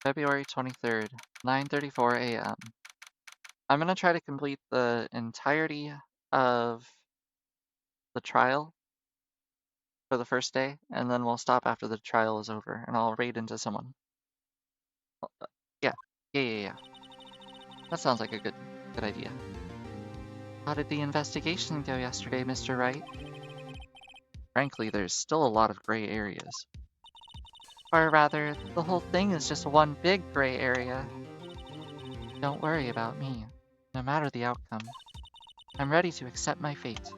February 23rd, 9:34 a.m. I'm gonna try to complete the entirety of the trial for the first day, and then we'll stop after the trial is over, and I'll raid into someone. Yeah, yeah. That sounds like a good idea. How did the investigation go yesterday, Mr. Wright? Frankly, there's still a lot of gray areas. Or rather, the whole thing is just one big gray area. Don't worry about me. No matter the outcome, I'm ready to accept my fate.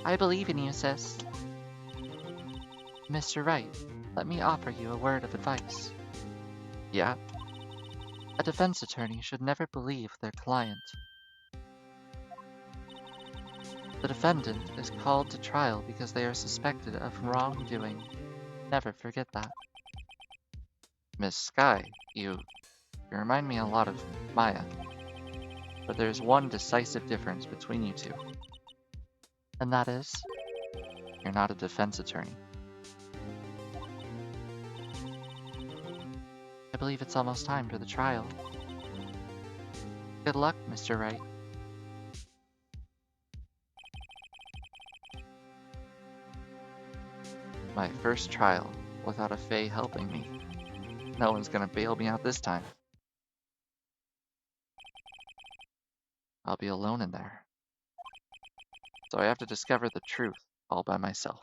I believe in you, sis. Mr. Wright, let me offer you a word of advice. Yeah? A defense attorney should never believe their client. The defendant is called to trial because they are suspected of wrongdoing. Never forget that. Miss Sky, you remind me a lot of Maya. But there's one decisive difference between you two. And that is, you're not a defense attorney. I believe it's almost time for the trial. Good luck, Mr. Wright. My first trial, without a Fae helping me. No one's gonna bail me out this time. I'll be alone in there. So I have to discover the truth all by myself.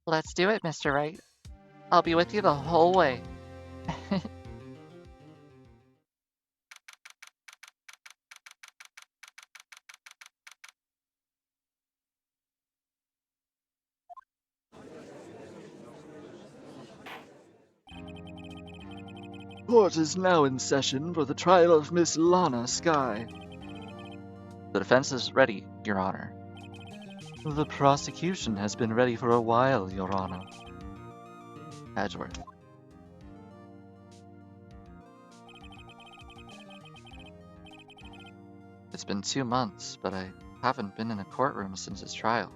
Let's do it, Mr. Wright. I'll be with you the whole way. Court is now in session for the trial of Miss Lana Sky. The defense is ready, Your Honor. The prosecution has been ready for a while, Your Honor. Edgeworth. It's been 2 months, but I haven't been in a courtroom since his trial.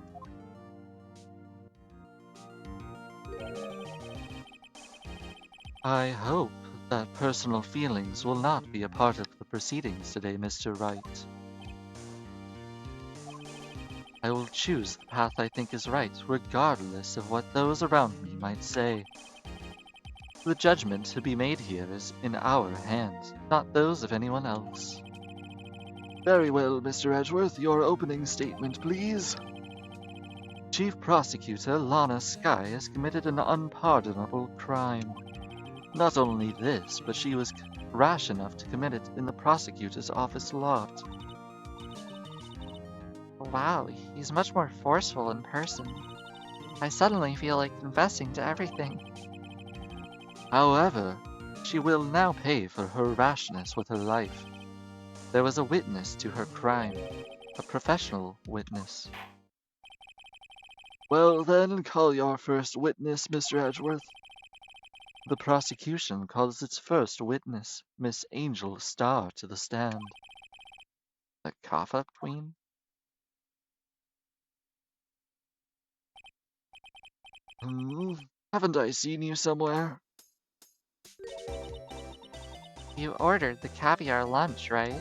I hope that personal feelings will not be a part of the proceedings today, Mr. Wright. I will choose the path I think is right, regardless of what those around me might say. The judgment to be made here is in our hands, not those of anyone else. Very well, Mr. Edgeworth, your opening statement, please. Chief Prosecutor Lana Sky has committed an unpardonable crime. Not only this, but she was rash enough to commit it in the prosecutor's office loft. Wow, he's much more forceful in person. I suddenly feel like confessing to everything. However, she will now pay for her rashness with her life. There was a witness to her crime, a professional witness. Well then, call your first witness, Mr. Edgeworth. The prosecution calls its first witness, Miss Angel Star, to the stand. The Kappa Queen? Haven't I seen you somewhere? You ordered the caviar lunch, right?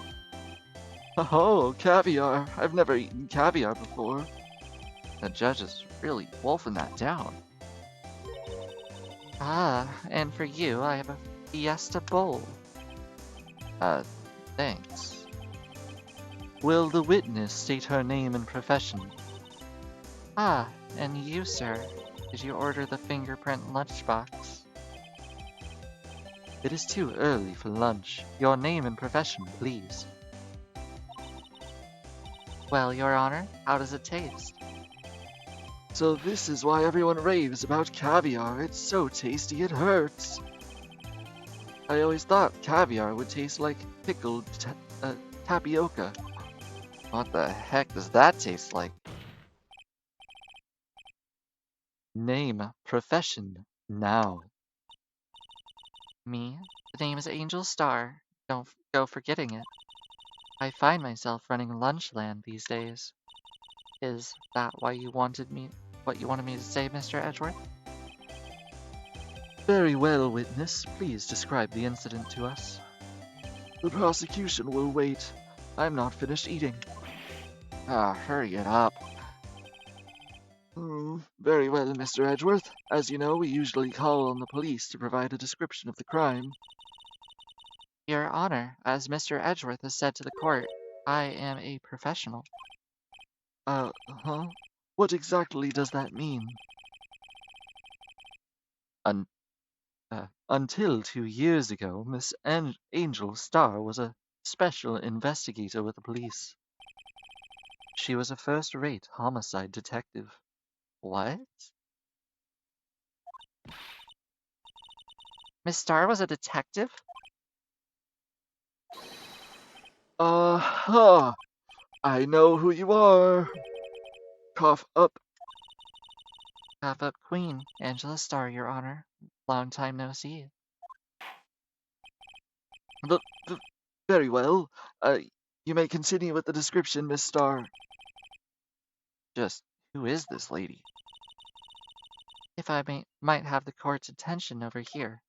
Oh, caviar. I've never eaten caviar before. The judge is really wolfing that down. Ah, and for you, I have a Fiesta bowl. Thanks. Will the witness state her name and profession? Ah, and you, sir. Did you order the fingerprint lunchbox? It is too early for lunch. Your name and profession, please. Well, Your Honor, how does it taste? So this is why everyone raves about caviar. It's so tasty it hurts. I always thought caviar would taste like pickled tapioca. What the heck does that taste like? Name, profession, now. Me? The name is Angel Star. Don't go forgetting it. I find myself running Lunchland these days. Is that why you wanted me? What you wanted me to say, Mr. Edgeworth? Very well, witness. Please describe the incident to us. The prosecution will wait. I'm not finished eating. Hurry it up. Very well, Mr. Edgeworth. As you know, we usually call on the police to provide a description of the crime. Your Honor, as Mr. Edgeworth has said to the court, I am a professional. Huh? What exactly does that mean? Until 2 years ago, Miss Angel Starr was a special investigator with the police. She was a first-rate homicide detective. What? Miss Starr was a detective? Aha! I know who you are. Cough up. Cough up Queen, Angela Starr, Your Honor. Long time no see. Very well. You may continue with the description, Miss Starr. Just who is this lady? If I might have the court's attention over here.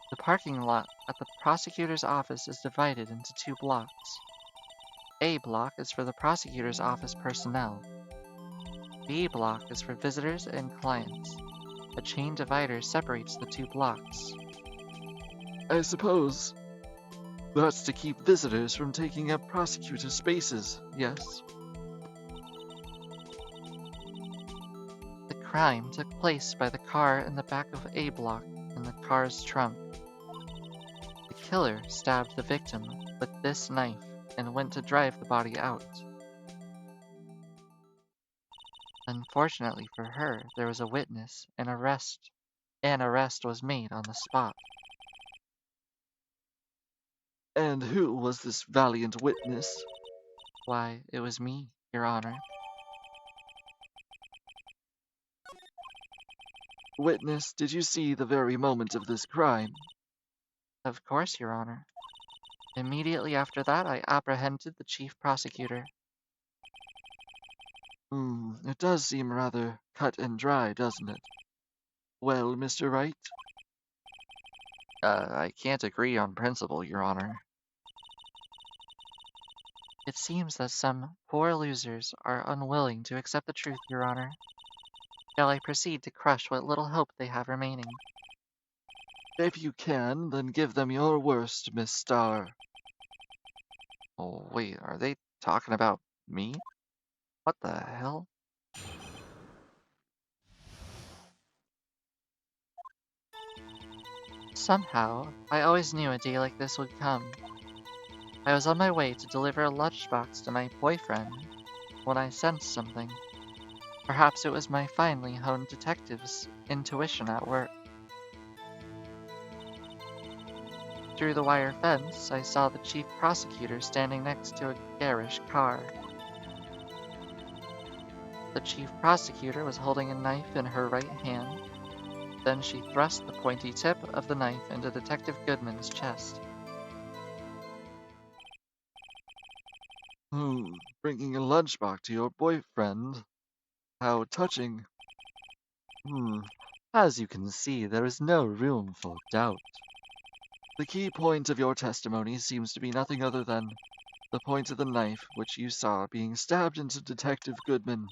The parking lot at the prosecutor's office is divided into 2 blocks. A block is for the prosecutor's office personnel. B block is for visitors and clients. A chain divider separates the 2 blocks. I suppose that's to keep visitors from taking up prosecutor spaces, yes? The crime took place by the car in the back of A block in the car's trunk. The killer stabbed the victim with this knife and went to drive the body out. Unfortunately for her, there was a witness, and an arrest was made on the spot. And who was this valiant witness? Why, it was me, Your Honor. Witness, did you see the very moment of this crime? Of course, Your Honor. Immediately after that, I apprehended the chief prosecutor. It does seem rather cut and dry, doesn't it? Well, Mr. Wright? I can't agree on principle, Your Honor. It seems that some poor losers are unwilling to accept the truth, Your Honor. Shall I proceed to crush what little hope they have remaining? If you can, then give them your worst, Miss Starr. Oh, wait, are they talking about me? What the hell? Somehow, I always knew a day like this would come. I was on my way to deliver a lunchbox to my boyfriend when I sensed something. Perhaps it was my finely honed detective's intuition at work. Through the wire fence, I saw the chief prosecutor standing next to a garish car. The chief prosecutor was holding a knife in her right hand. Then she thrust the pointy tip of the knife into Detective Goodman's chest. Bringing a lunchbox to your boyfriend. How touching. As you can see, there is no room for doubt. The key point of your testimony seems to be nothing other than the point of the knife which you saw being stabbed into Detective Goodman.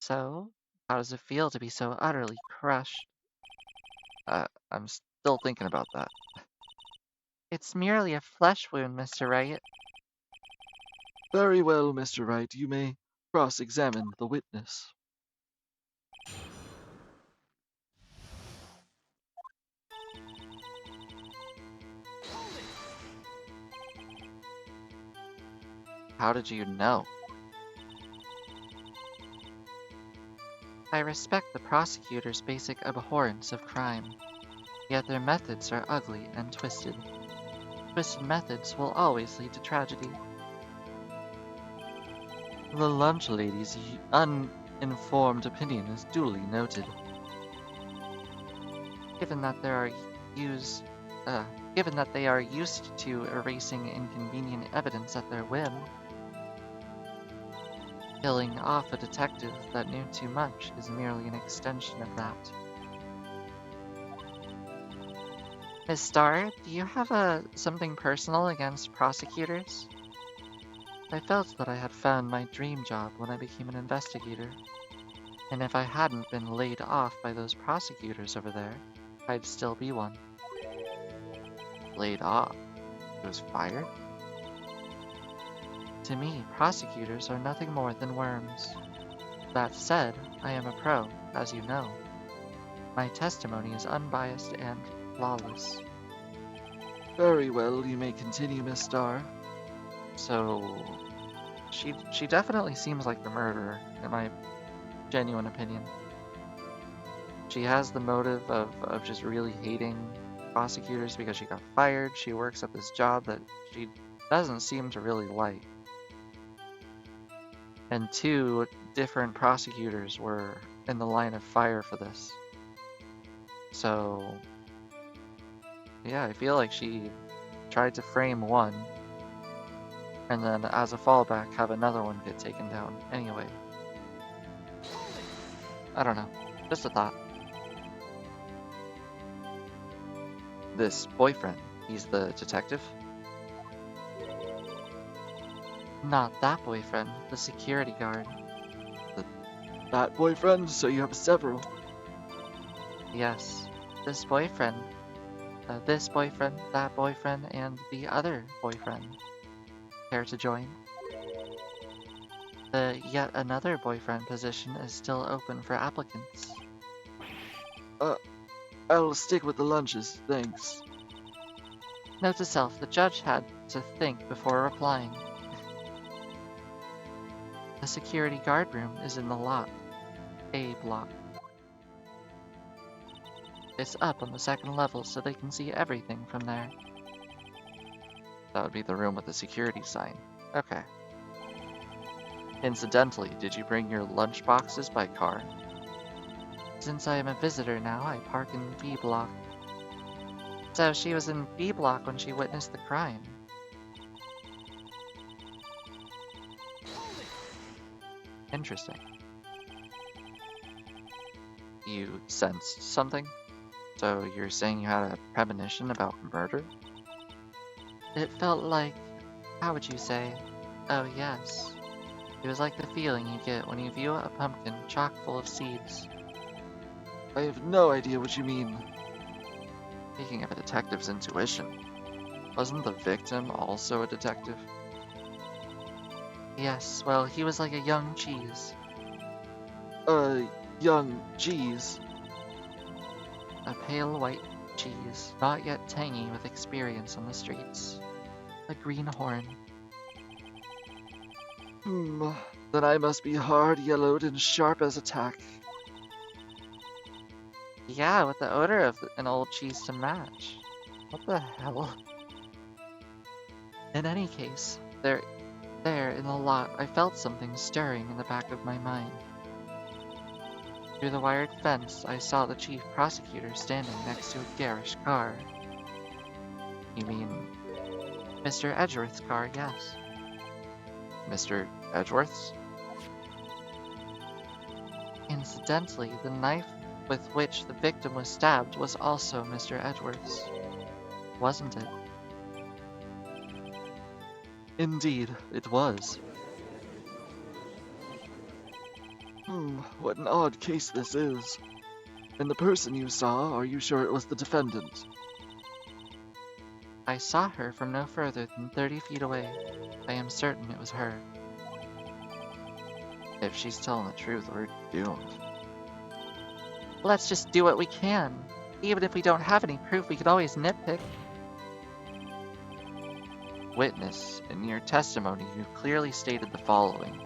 So, how does it feel to be so utterly crushed? I'm still thinking about that. It's merely a flesh wound, Mr. Wright. Very well, Mr. Wright. You may cross-examine the witness. How did you know? I respect the prosecutor's basic abhorrence of crime, yet their methods are ugly and twisted. Twisted methods will always lead to tragedy. The lunch lady's uninformed opinion is duly noted. Given that they are used to erasing inconvenient evidence at their whim, Killing off a detective that knew too much is merely an extension of that. Miss Starr, do you have something personal against prosecutors? I felt that I had found my dream job when I became an investigator, and if I hadn't been laid off by those prosecutors over there, I'd still be one. Laid off? He was fired? To me, prosecutors are nothing more than worms. That said, I am a pro, as you know. My testimony is unbiased and flawless. Very well, you may continue, Miss Starr. So, she definitely seems like the murderer, in my genuine opinion. She has the motive of just really hating prosecutors because she got fired. She works at this job that she doesn't seem to really like. And 2 different prosecutors were in the line of fire for this. So, yeah, I feel like she tried to frame one, and then as a fallback, have another one get taken down anyway. I don't know. Just a thought. This boyfriend, he's the detective? Not that boyfriend, the security guard. That boyfriend, so you have several. Yes, this boyfriend, that boyfriend, and the other boyfriend. Care to join? The yet another boyfriend position is still open for applicants. I'll stick with the lunches, thanks. Note to self, the judge had to think before replying. The security guard room is in the lot, A block. It's up on the 2nd level so they can see everything from there. That would be the room with the security sign. Okay. Incidentally, did you bring your lunch boxes by car? Since I am a visitor now, I park in B block. So she was in B block when she witnessed the crime. Interesting. You sensed something? So you're saying you had a premonition about murder? It felt like... how would you say? Oh yes. It was like the feeling you get when you view a pumpkin chock full of seeds. I have no idea what you mean. Speaking of a detective's intuition, wasn't the victim also a detective? Yes, well, he was like a young cheese. Young cheese. A pale white cheese, not yet tangy with experience on the streets. A greenhorn. Then I must be hard yellowed and sharp as a tack. Yeah, with the odor of an old cheese to match. What the hell? In any case, there in the lot, I felt something stirring in the back of my mind. Through the wired fence, I saw the chief prosecutor standing next to a garish car. You mean Mr. Edgeworth's car, yes. Mr. Edgeworth's? Incidentally, the knife with which the victim was stabbed was also Mr. Edgeworth's. Wasn't it? Indeed, it was. What an odd case this is. And the person you saw, are you sure it was the defendant? I saw her from no further than 30 feet away. I am certain it was her. If she's telling the truth, we're doomed. Let's just do what we can. Even if we don't have any proof, we could always nitpick. Witness, in your testimony, you clearly stated the following.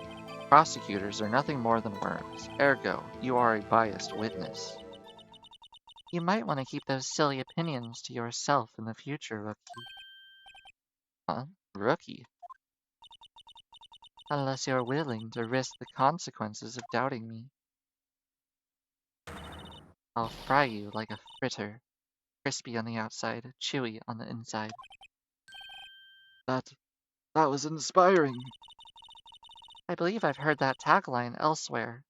Prosecutors are nothing more than worms. Ergo, you are a biased witness. You might want to keep those silly opinions to yourself in the future, Rookie. Huh? Rookie? Unless you're willing to risk the consequences of doubting me. I'll fry you like a fritter. Crispy on the outside, chewy on the inside. That was inspiring. I believe I've heard that tagline elsewhere.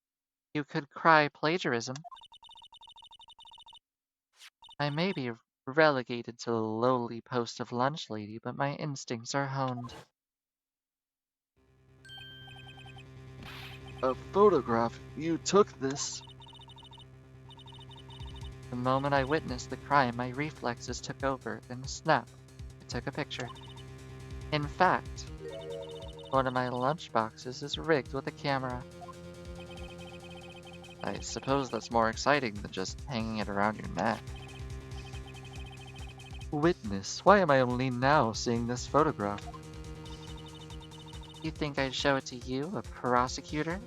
You could cry plagiarism. I may be relegated to the lowly post of lunch lady, but my instincts are honed. A photograph? You took this? The moment I witnessed the crime, my reflexes took over, and snap, I took a picture. In fact, one of my lunch boxes is rigged with a camera. I suppose that's more exciting than just hanging it around your neck. Witness, why am I only now seeing this photograph? You think I'd show it to you, a prosecutor?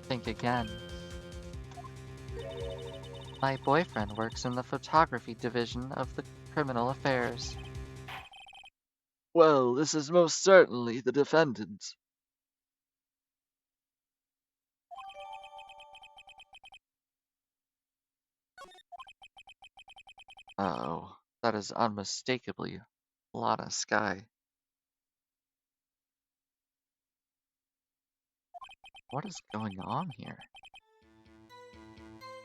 Think again. My boyfriend works in the photography division of the criminal affairs. Well, this is most certainly the defendant. Oh, that is unmistakably Lana Skye. What is going on here?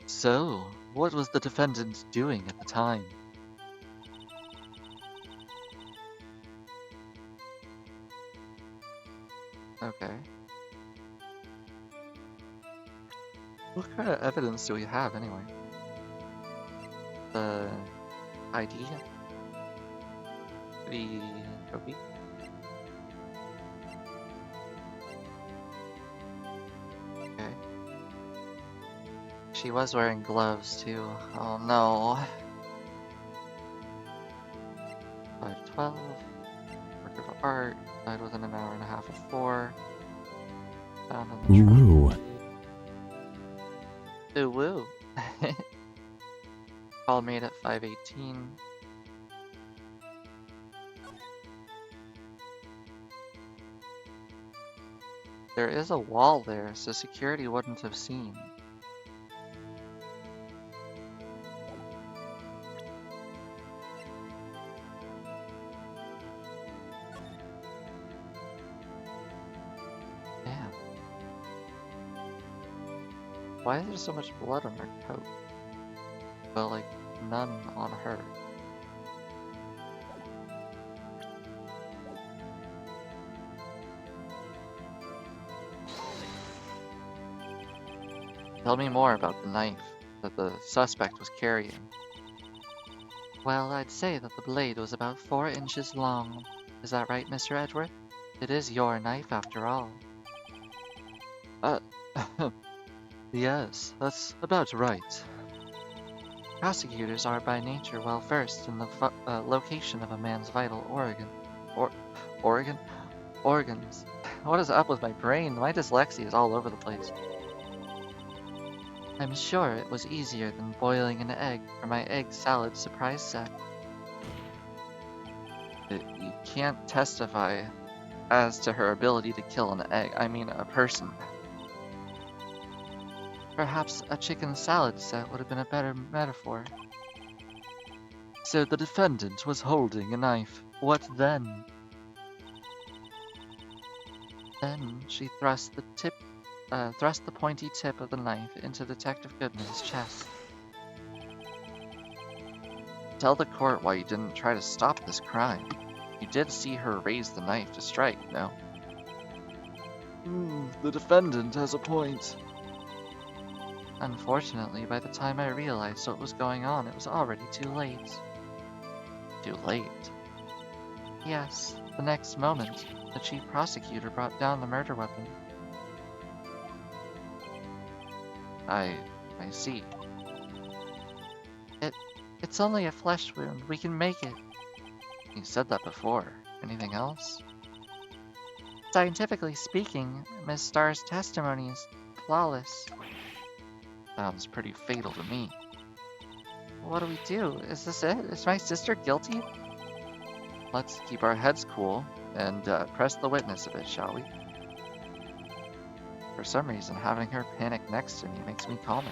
So, what was the defendant doing at the time? Okay. What kind of evidence do we have anyway? The ID? The copy? Okay. She was wearing gloves too. Oh no. 512. Work of art. Died within an hour and a half of 4. Found in the trunk. Woo. Ooh woo. Call made at 5:18. There is a wall there, so security wouldn't have seen. Damn. Why is there so much blood on her coat? But like, none on her. Tell me more about the knife that the suspect was carrying. Well, I'd say that the blade was about 4 inches long. Is that right, Mr. Edgeworth? It is your knife after all. Yes, that's about right. Prosecutors are by nature well versed in the location of a man's vital organ? Organs. What is up with my brain? My dyslexia is all over the place. I'm sure it was easier than boiling an egg for my egg salad surprise set. You can't testify as to her ability to kill an egg. I mean, a person. Perhaps a chicken salad set would have been a better metaphor. So the defendant was holding a knife. What then? Then she thrust the pointy tip of the knife into Detective Goodman's chest. Tell the court why you didn't try to stop this crime. You did see her raise the knife to strike, no? The defendant has a point. Unfortunately, by the time I realized what was going on, it was already too late. Too late? Yes, the next moment, the chief prosecutor brought down the murder weapon. I see. It's only a flesh wound. We can make it. You said that before. Anything else? Scientifically speaking, Miss Starr's testimony is flawless. Sounds pretty fatal to me. What do we do? Is this it? Is my sister guilty? Let's keep our heads cool and press the witness a bit, shall we? For some reason, having her panic next to me makes me calmer.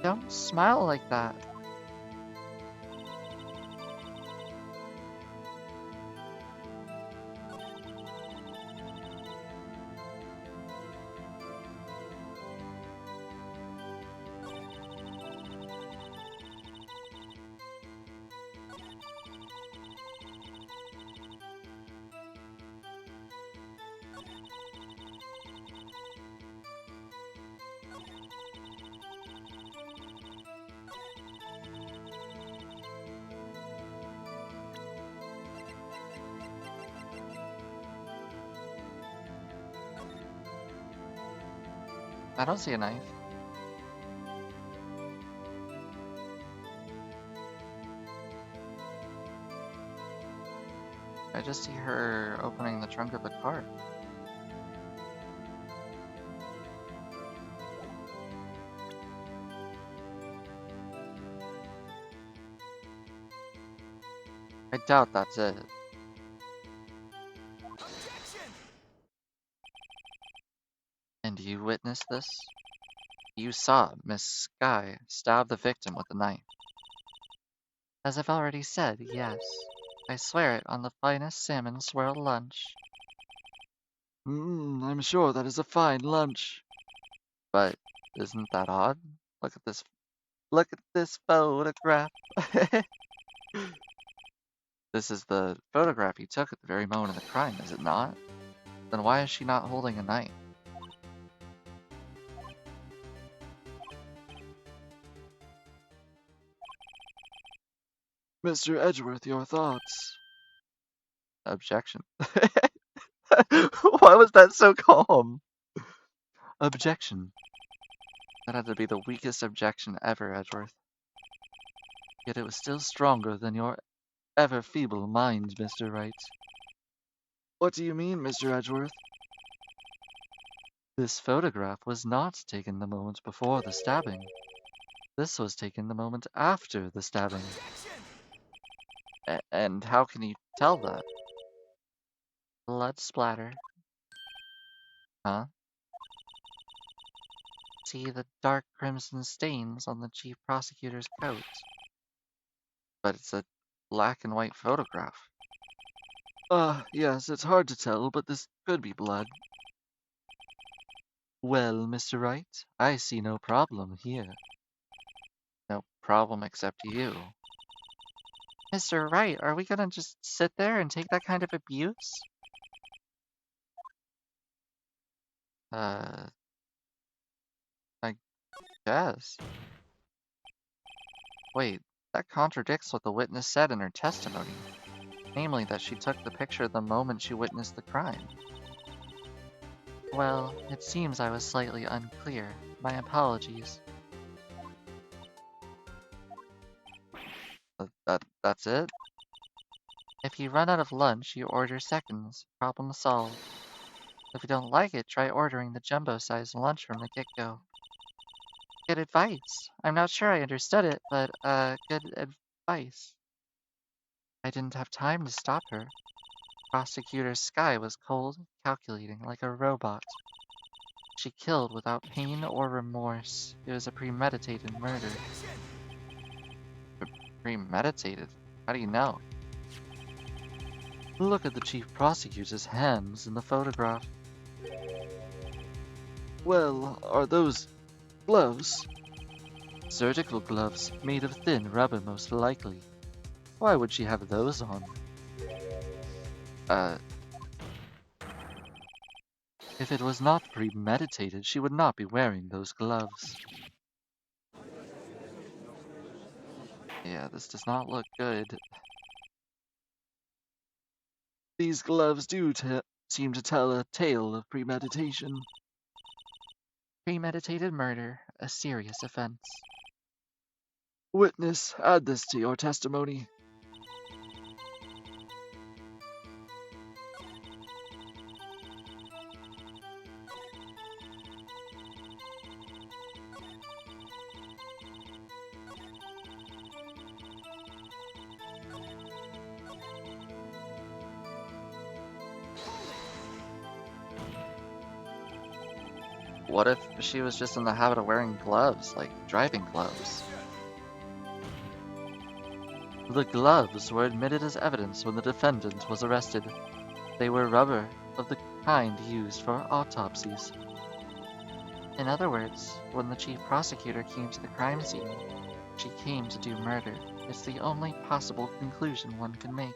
Don't smile like that. I don't see a knife. I just see her opening the trunk of the car. I doubt that's it. And you witnessed this? You saw Miss Skye stab the victim with a knife. As I've already said, yes. I swear it on the finest salmon swirl lunch. I'm sure that is a fine lunch. But isn't that odd? Look at this. Look at this photograph. This is the photograph you took at the very moment of the crime, is it not? Then why is she not holding a knife? Mr. Edgeworth, your thoughts? Objection. Why was that so calm? Objection. That had to be the weakest objection ever, Edgeworth. Yet it was still stronger than your ever feeble mind, Mr. Wright. What do you mean, Mr. Edgeworth? This photograph was not taken the moment before the stabbing. This was taken the moment after the stabbing. And how can you tell that? Blood splatter. Huh? See the dark crimson stains on the chief prosecutor's coat. But it's a black and white photograph. Yes, it's hard to tell, but this could be blood. Well, Mr. Wright, I see no problem here. No problem except you. Mr. Wright, are we gonna just sit there and take that kind of abuse? I guess. Wait, that contradicts what the witness said in her testimony. Namely, that she took the picture the moment she witnessed the crime. Well, it seems I was slightly unclear. My apologies. That's it? If you run out of lunch, you order seconds. Problem solved. If you don't like it, try ordering the jumbo-sized lunch from the get-go. Good advice. I'm not sure I understood it, but, good advice. I didn't have time to stop her. Prosecutor Skye was cold, calculating, like a robot. She killed without pain or remorse. It was a premeditated murder. Premeditated? How do you know? Look at the chief prosecutor's hands in the photograph. Well, are those gloves? Surgical gloves, made of thin rubber most likely. Why would she have those on? If it was not premeditated, she would not be wearing those gloves. Yeah, this does not look good. These gloves do seem to tell a tale of premeditation. Premeditated murder, a serious offense. Witness, add this to your testimony. What if she was just in the habit of wearing gloves, like driving gloves? The gloves were admitted as evidence when the defendant was arrested. They were rubber, of the kind used for autopsies. In other words, when the chief prosecutor came to the crime scene, she came to do murder. It's the only possible conclusion one can make.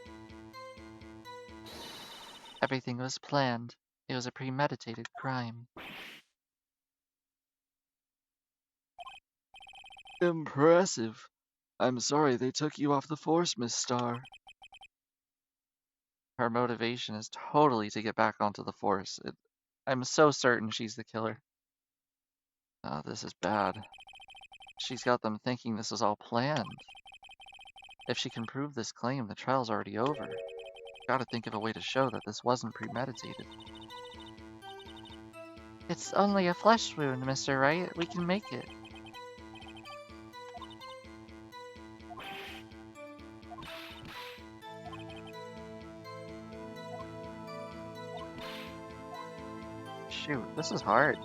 Everything was planned. It was a premeditated crime. Impressive. I'm sorry they took you off the force, Miss Starr. Her motivation is totally to get back onto the force. I'm so certain she's the killer. Oh, this is bad. She's got them thinking this is all planned. If she can prove this claim, the trial's already over. Gotta think of a way to show that this wasn't premeditated. It's only a flesh wound, Mr. Wright. We can make it. Shoot, this is hard.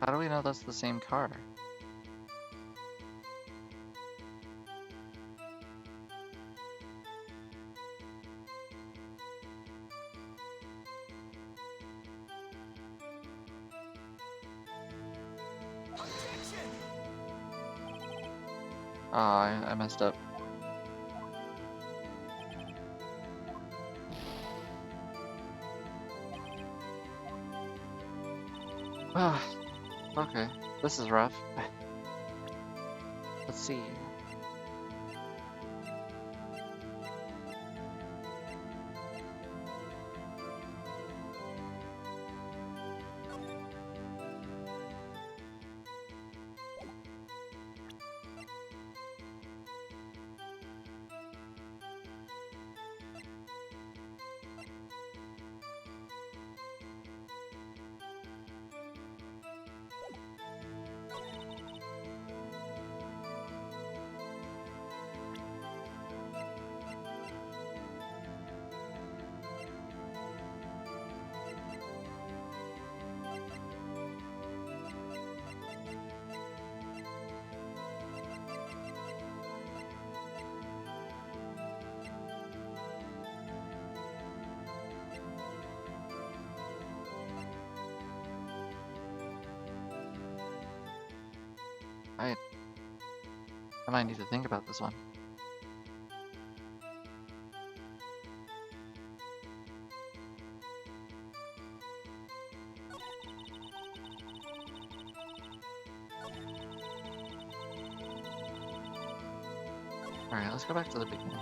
How do we know that's the same car? Oh, I messed up. Ah, okay. This is rough. Let's see. I might need to think about this one. Alright, let's go back to the beginning.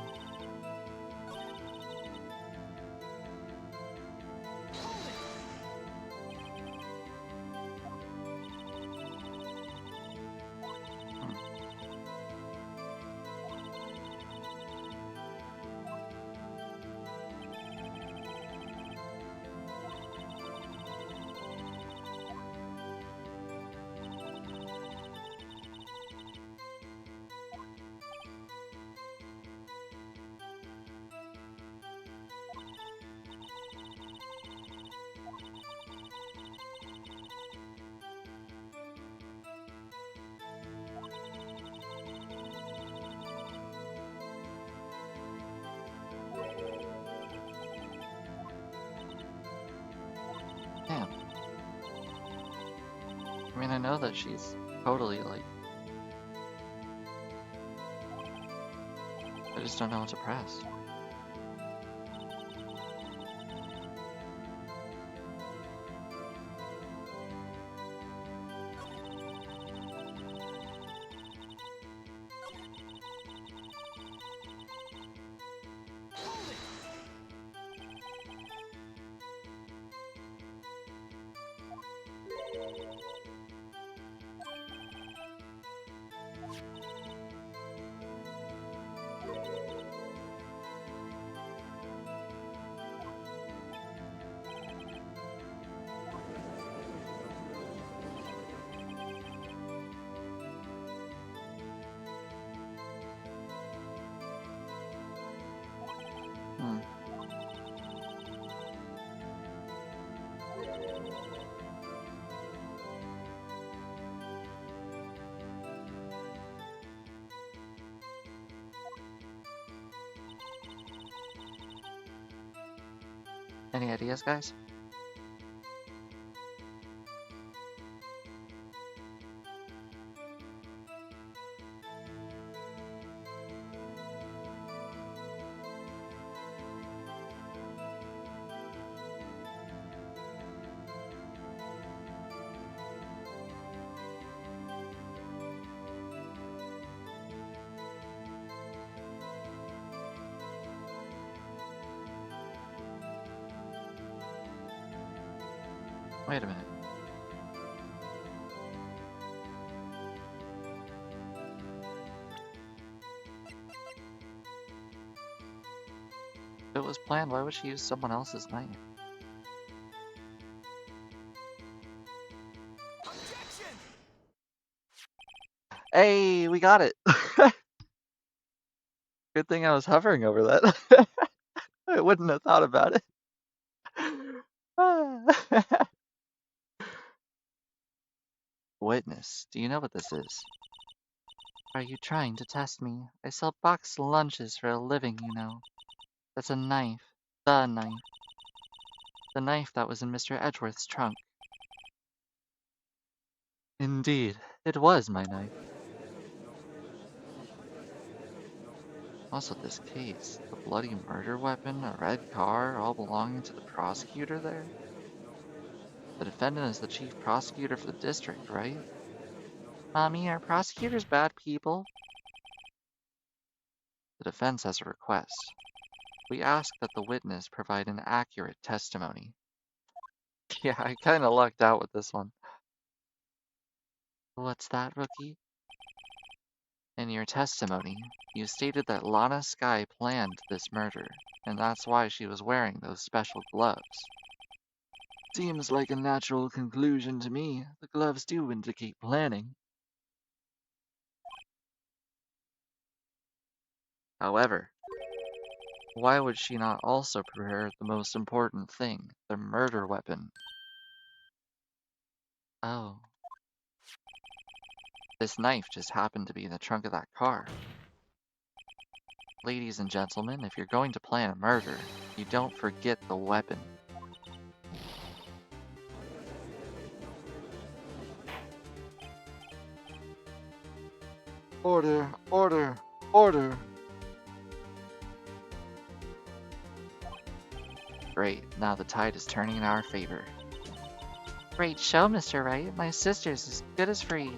Damn. I mean, I know that she's totally, like... I just don't know what to press. Hmm. Any ideas, guys? Wait a minute. If it was planned, why would she use someone else's knife? Hey, we got it! Good thing I was hovering over that. I wouldn't have thought about it. Witness, do you know what this is? Are you trying to test me? I sell boxed lunches for a living, you know. That's a knife. The knife. The knife that was in Mr. Edgeworth's trunk. Indeed, it was my knife. Also, this case, the bloody murder weapon, a red car, all belonging to the prosecutor there? The defendant is the chief prosecutor for the district, right? Mommy, are prosecutors bad people? The defense has a request. We ask that the witness provide an accurate testimony. Yeah, I kinda lucked out with this one. What's that, rookie? In your testimony, you stated that Lana Skye planned this murder, and that's why she was wearing those special gloves. Seems like a natural conclusion to me. The gloves do indicate planning. However, why would she not also prepare the most important thing, the murder weapon? Oh. This knife just happened to be in the trunk of that car. Ladies and gentlemen, if you're going to plan a murder, you don't forget the weapon. Order, order, order! Great, now the tide is turning in our favor. Great show, Mr. Wright. My sister's as good as free.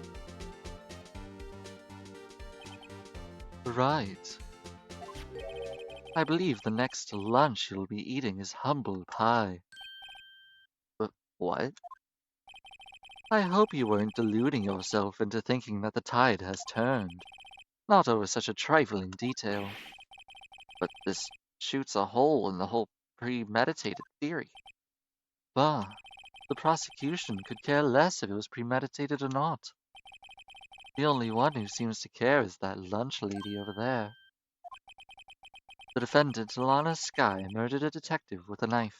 Right. I believe the next lunch you'll be eating is humble pie. But what? I hope you weren't deluding yourself into thinking that the tide has turned. Not over such a trifling detail. But this shoots a hole in the whole premeditated theory. Bah, the prosecution could care less if it was premeditated or not. The only one who seems to care is that lunch lady over there. The defendant, Lana Skye, murdered a detective with a knife.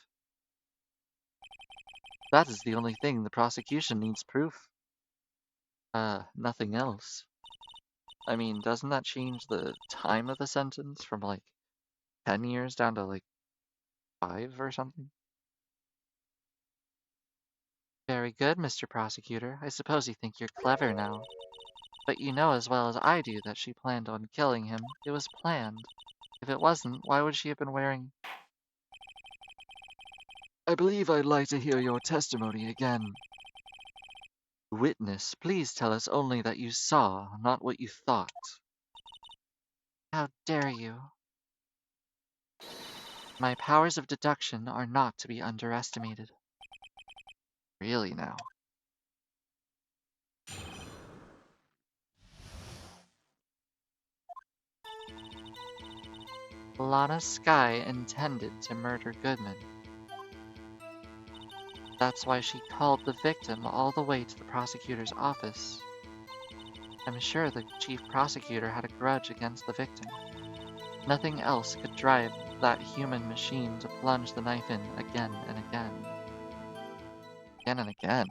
That is the only thing the prosecution needs proof. Nothing else. I mean, doesn't that change the time of the sentence from like 10 years down to like 5 or something? Very good, Mr. Prosecutor. I suppose you think you're clever now. But you know as well as I do that she planned on killing him. It was planned. If it wasn't, why would she have been wearing... I believe I'd like to hear your testimony again. Witness, please tell us only that you saw, not what you thought. How dare you? My powers of deduction are not to be underestimated. Really now? Lana Skye intended to murder Goodman. That's why she called the victim all the way to the prosecutor's office. I'm sure the chief prosecutor had a grudge against the victim. Nothing else could drive that human machine to plunge the knife in again and again. Again and again.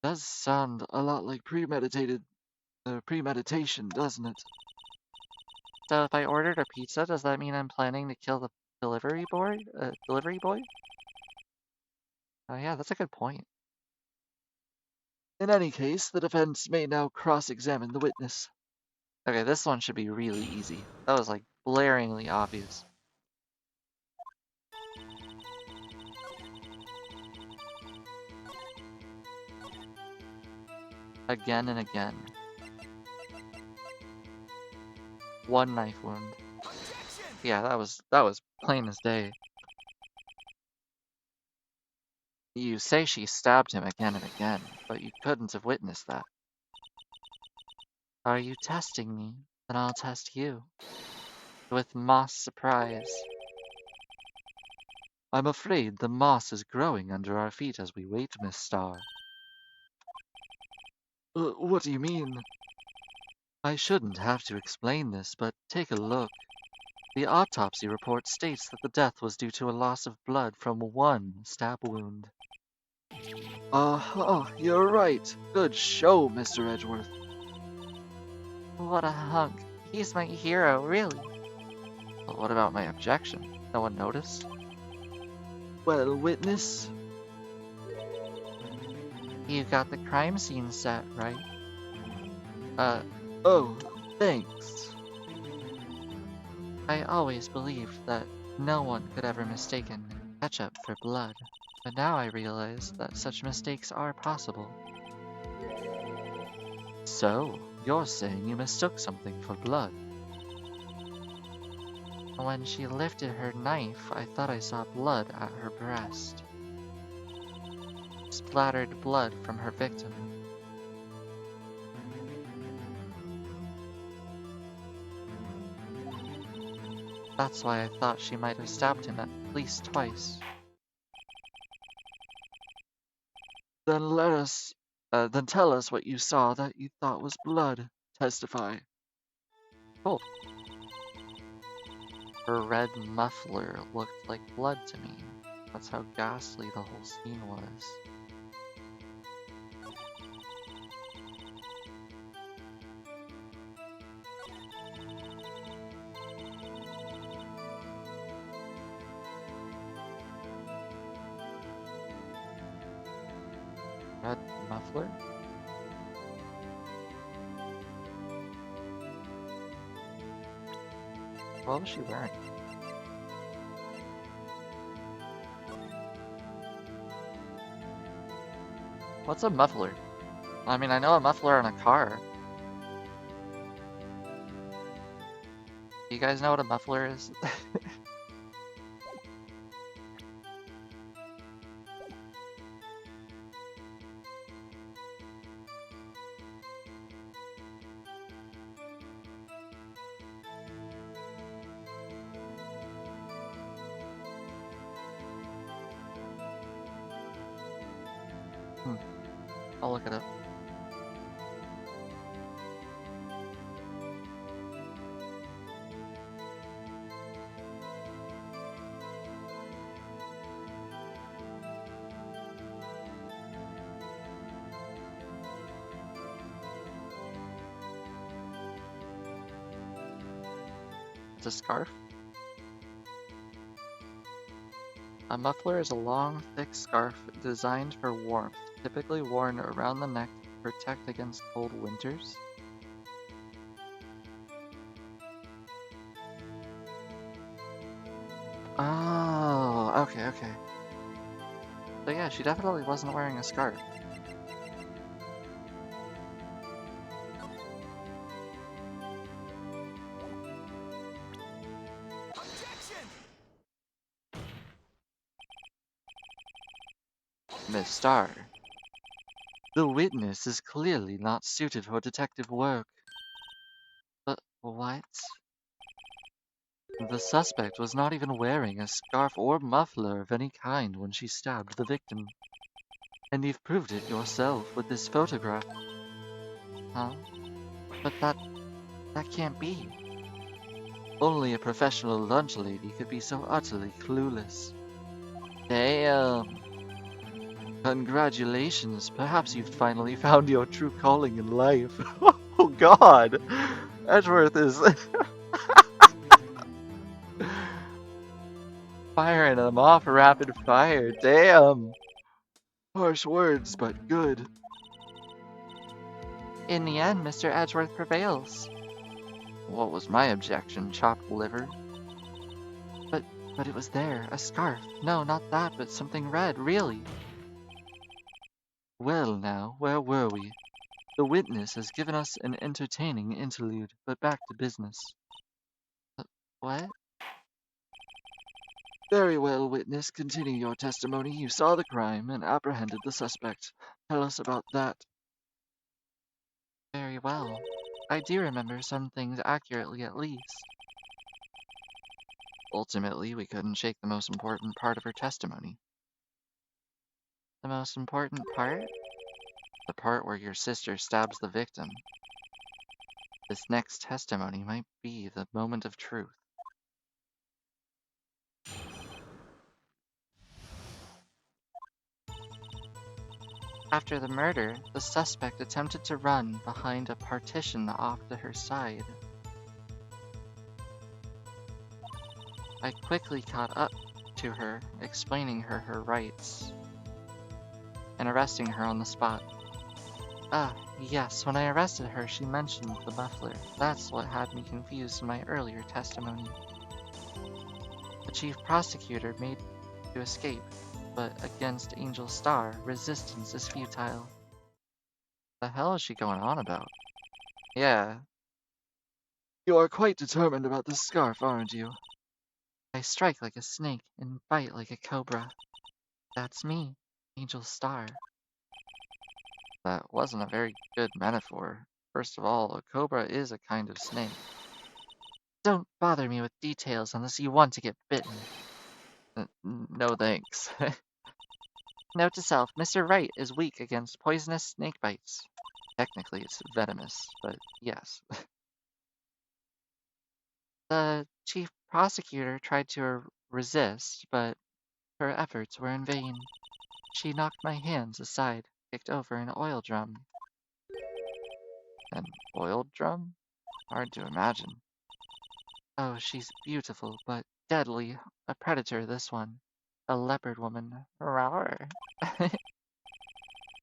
Does sound a lot like premeditation, doesn't it? So if I ordered a pizza, does that mean I'm planning to kill the delivery boy? Oh yeah, that's a good point. In any case, the defense may now cross-examine the witness. Okay, this one should be really easy. That was like blaringly obvious. Again and again. 1 knife wound. Yeah, that was plain as day. You say she stabbed him again and again, but you couldn't have witnessed that. Are you testing me? Then I'll test you. With moss surprise. I'm afraid the moss is growing under our feet as we wait, Miss Starr. What do you mean? I shouldn't have to explain this, but take a look. The autopsy report states that the death was due to a loss of blood from 1 stab wound. You're right. Good show, Mr. Edgeworth. What a hunk. He's my hero, really. But what about my objection? No one noticed? Well, witness? You got the crime scene set, right? Oh, thanks. I always believed that no one could ever mistaken ketchup for blood, but now I realize that such mistakes are possible. So, you're saying you mistook something for blood? When she lifted her knife, I thought I saw blood at her breast. Splattered blood from her victim. That's why I thought she might have stabbed him at least twice. Then tell us what you saw that you thought was blood. Testify. Cool. Her red muffler looked like blood to me. That's how ghastly the whole scene was. Red muffler? What was she wearing? What's a muffler? I mean, I know a muffler on a car. Do you guys know what a muffler is? I'll look it up. It's a scarf? A muffler is a long, thick scarf designed for warmth, typically worn around the neck to protect against cold winters. Oh, okay. So yeah, she definitely wasn't wearing a scarf. Miss Starr, the witness is clearly not suited for detective work. But what? The suspect was not even wearing a scarf or muffler of any kind when she stabbed the victim. And you've proved it yourself with this photograph. Huh? But that can't be. Only a professional lunch lady could be so utterly clueless. Damn. Congratulations, perhaps you've finally found your true calling in life. Oh god! Edgeworth is firing them off rapid fire, damn! Harsh words, but good. In the end, Mr. Edgeworth prevails. What was my objection, chopped liver? But it was there, a scarf. No, not that, but something red, really. Well now, where were we? The witness has given us an entertaining interlude, but back to business. What? Very well, witness. Continue your testimony. You saw the crime and apprehended the suspect. Tell us about that. Very well. I do remember some things accurately at least. Ultimately, we couldn't shake the most important part of her testimony. The most important part? The part where your sister stabs the victim. This next testimony might be the moment of truth. After the murder, the suspect attempted to run behind a partition off to her side. I quickly caught up to her, explaining her rights, and arresting her on the spot. Ah, yes, when I arrested her, she mentioned the muffler. That's what had me confused in my earlier testimony. The chief prosecutor made to escape, but against Angel Star, resistance is futile. The hell is she going on about? Yeah, You are quite determined about this scarf, aren't you? I strike like a snake and bite like a cobra. That's me, Angel Star. That wasn't a very good metaphor. First of all, a cobra is a kind of snake. Don't bother me with details unless you want to get bitten. No thanks. Note to self, Mr. Wright is weak against poisonous snake bites. Technically, it's venomous, but yes. The chief prosecutor tried to resist, but her efforts were in vain. She knocked my hands aside, kicked over an oil drum. An oil drum? Hard to imagine. Oh, she's beautiful, but deadly. A predator, this one. A leopard woman. Rawr.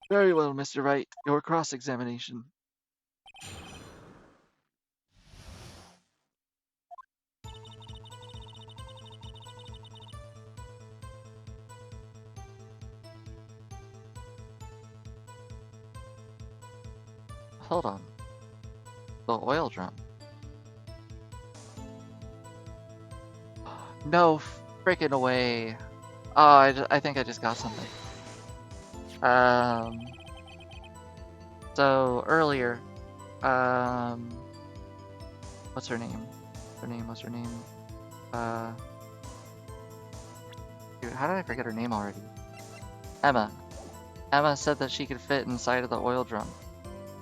Very well, Mr. Wright. Your cross-examination. Hold on. The oil drum. No freaking way. Oh, I think I just got something. So earlier, what's her name? What's her name? Dude, how did I forget her name already? Emma. Emma said that she could fit inside of the oil drum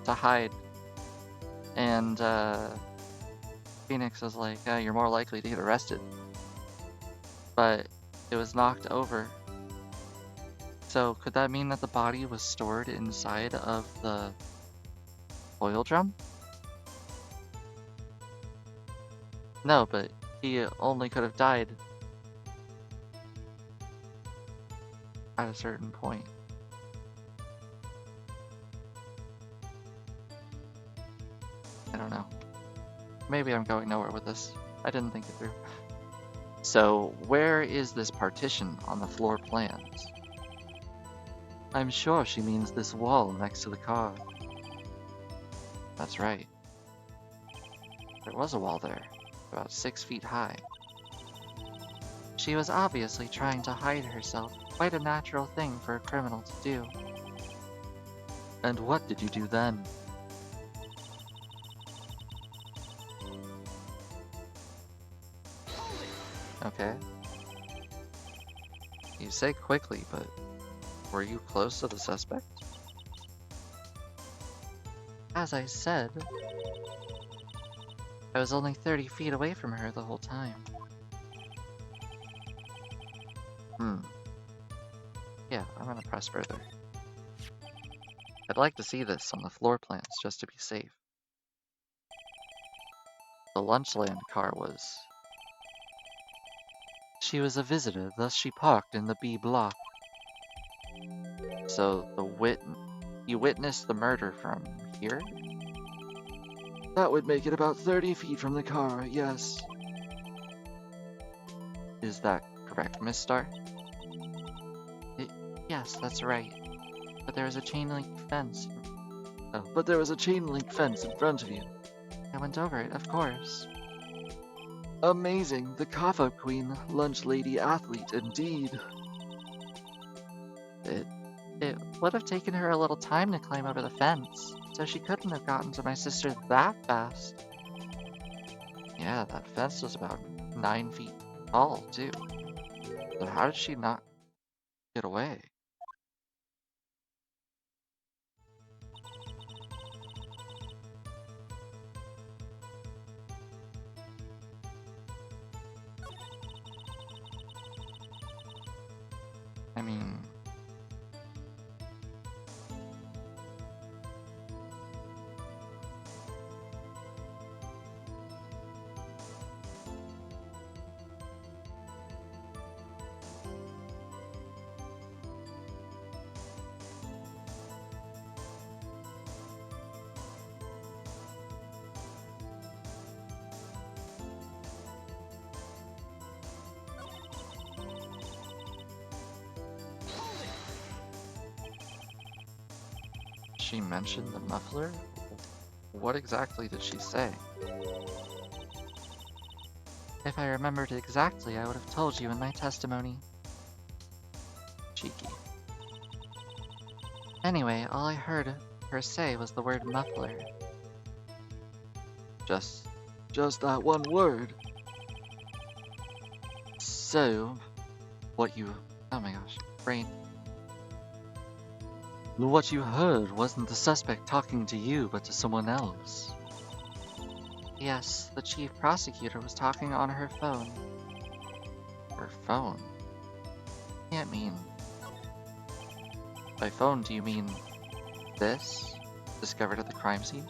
to hide. And, Phoenix was like, you're more likely to get arrested. But it was knocked over. So could that mean that the body was stored inside of the oil drum? No, but he only could have died at a certain point. I don't know. Maybe I'm going nowhere with this. I didn't think it through. So, where is this partition on the floor plans? I'm sure she means this wall next to the car. That's right. There was a wall there, about 6 feet high. She was obviously trying to hide herself, quite a natural thing for a criminal to do. And what did you do then? Okay. You say quickly, but were you close to the suspect? As I said, I was only 30 feet away from her the whole time. Yeah, I'm gonna press further. I'd like to see this on the floor plans, just to be safe. The Lunchland car was... She was a visitor, thus she parked in the B block. So, you witnessed the murder from here? That would make it about 30 feet from the car, yes. Is that correct, Miss Starr? Yes, that's right. But there was a chain link fence. Oh, but there was a chain link fence in front of you. I went over it, of course. Amazing, the Kaffa Queen, lunch lady athlete indeed. It would have taken her a little time to climb over the fence, so she couldn't have gotten to my sister that fast. Yeah, that fence was about 9 feet tall, too. So how did she not get away? I mean... She mentioned the muffler? What exactly did she say? If I remembered exactly, I would have told you in my testimony. Cheeky. Anyway, all I heard her say was the word muffler. Just that one word. So, what you... Oh my gosh, brain. What you heard wasn't the suspect talking to you, but to someone else. Yes, the chief prosecutor was talking on her phone. Her phone? Can't mean... By phone, do you mean this? Discovered at the crime scene?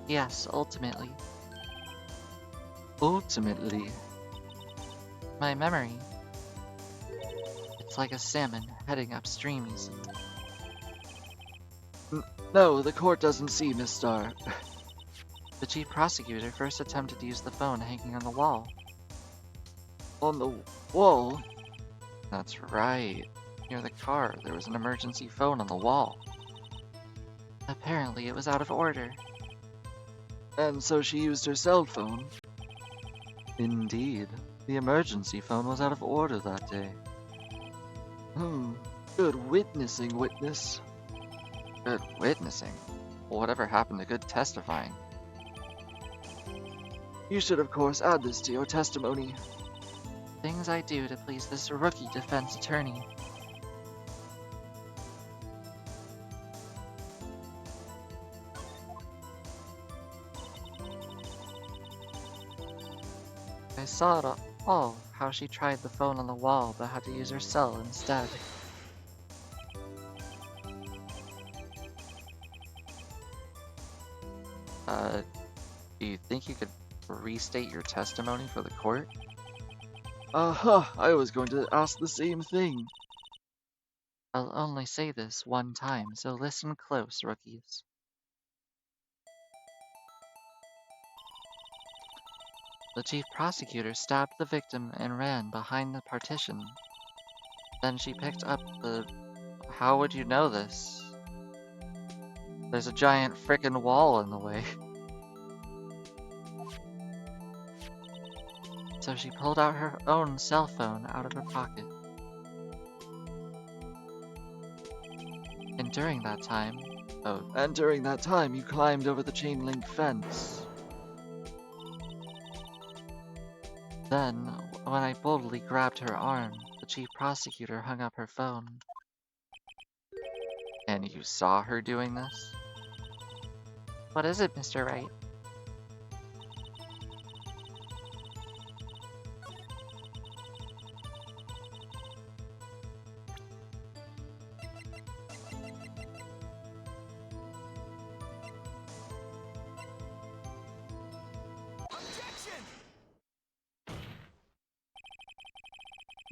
Yes, ultimately. Ultimately, My memory. It's like a salmon heading upstream, you see. No, the court doesn't see, Miss Starr. The chief prosecutor first attempted to use the phone hanging on the wall. On the wall? that's right. Near the car, there was an emergency phone on the wall. Apparently, it was out of order. And so she used her cell phone. Indeed, the emergency phone was out of order that day. Good witnessing, witness. Good witnessing? Well, whatever happened to good testifying? You should, of course, add this to your testimony. Things I do to please this rookie defense attorney. I saw it all, how she tried the phone on the wall but had to use her cell instead. Do you think you could restate your testimony for the court? I was going to ask the same thing. I'll only say this one time, so listen close, rookies. The chief prosecutor stabbed the victim and ran behind the partition. Then she picked up the... How would you know this? There's a giant frickin' wall in the way. So she pulled out her own cell phone out of her pocket. And during that time... And during that time, you climbed over the chain link fence. Then, when I boldly grabbed her arm, the chief prosecutor hung up her phone. And you saw her doing this? What is it, Mr. Wright?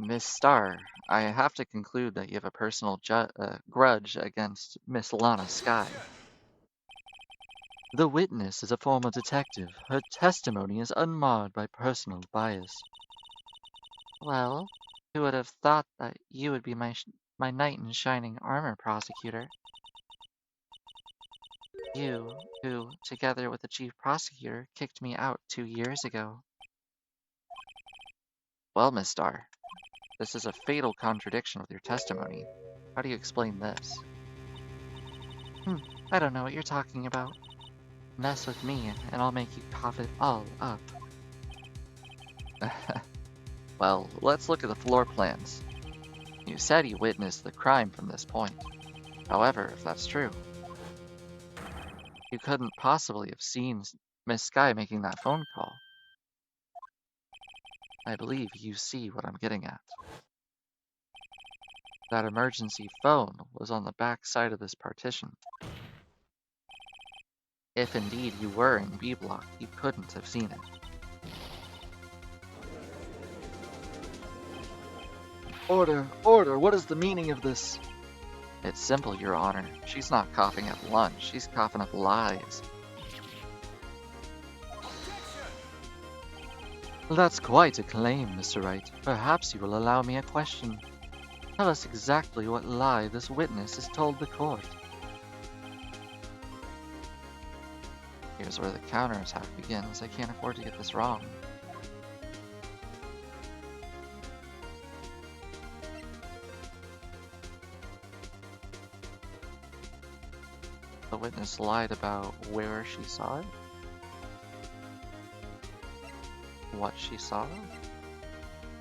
Miss Starr, I have to conclude that you have a personal grudge against Miss Lana Skye. The witness is a former detective. Her testimony is unmarred by personal bias. Well, who would have thought that you would be my knight in shining armor, prosecutor? You, who, together with the chief prosecutor, kicked me out 2 years ago. Well, Miss Starr, this is a fatal contradiction with your testimony. How do you explain this? I don't know what you're talking about. Mess with me, and I'll make you cough it all up. Well, let's look at the floor plans. You said you witnessed the crime from this point. However, if that's true, you couldn't possibly have seen Miss Sky making that phone call. I believe you see what I'm getting at. That emergency phone was on the back side of this partition. If indeed you were in B block, you couldn't have seen it. Order, order, what is the meaning of this? It's simple, Your Honor. She's not coughing up lunch, she's coughing up lies. That's quite a claim, Mr. Wright. Perhaps you will allow me a question. Tell us exactly what lie this witness has told the court. Here's where the counterattack begins. I can't afford to get this wrong. The witness lied about where she saw it? What she saw?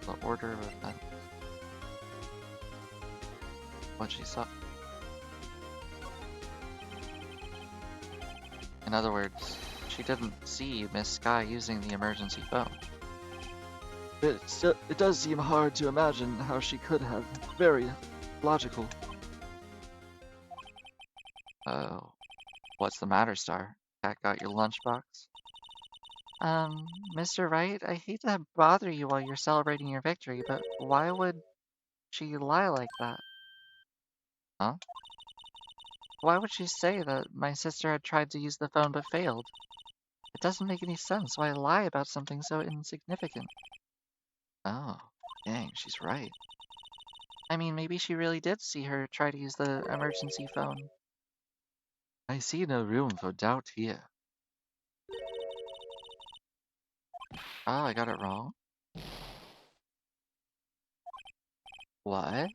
The order of events. What she saw. In other words, she didn't see Miss Sky using the emergency phone. It does seem hard to imagine how she could have. Very logical. Oh. What's the matter, Star? Cat got your lunchbox? Mr. Wright, I hate to bother you while you're celebrating your victory, but why would she lie like that? Huh? Why would she say that my sister had tried to use the phone but failed? It doesn't make any sense. Why lie about something so insignificant? Oh, dang, she's right. I mean, maybe she really did see her try to use the emergency phone. I see no room for doubt here. Oh, I got it wrong? What?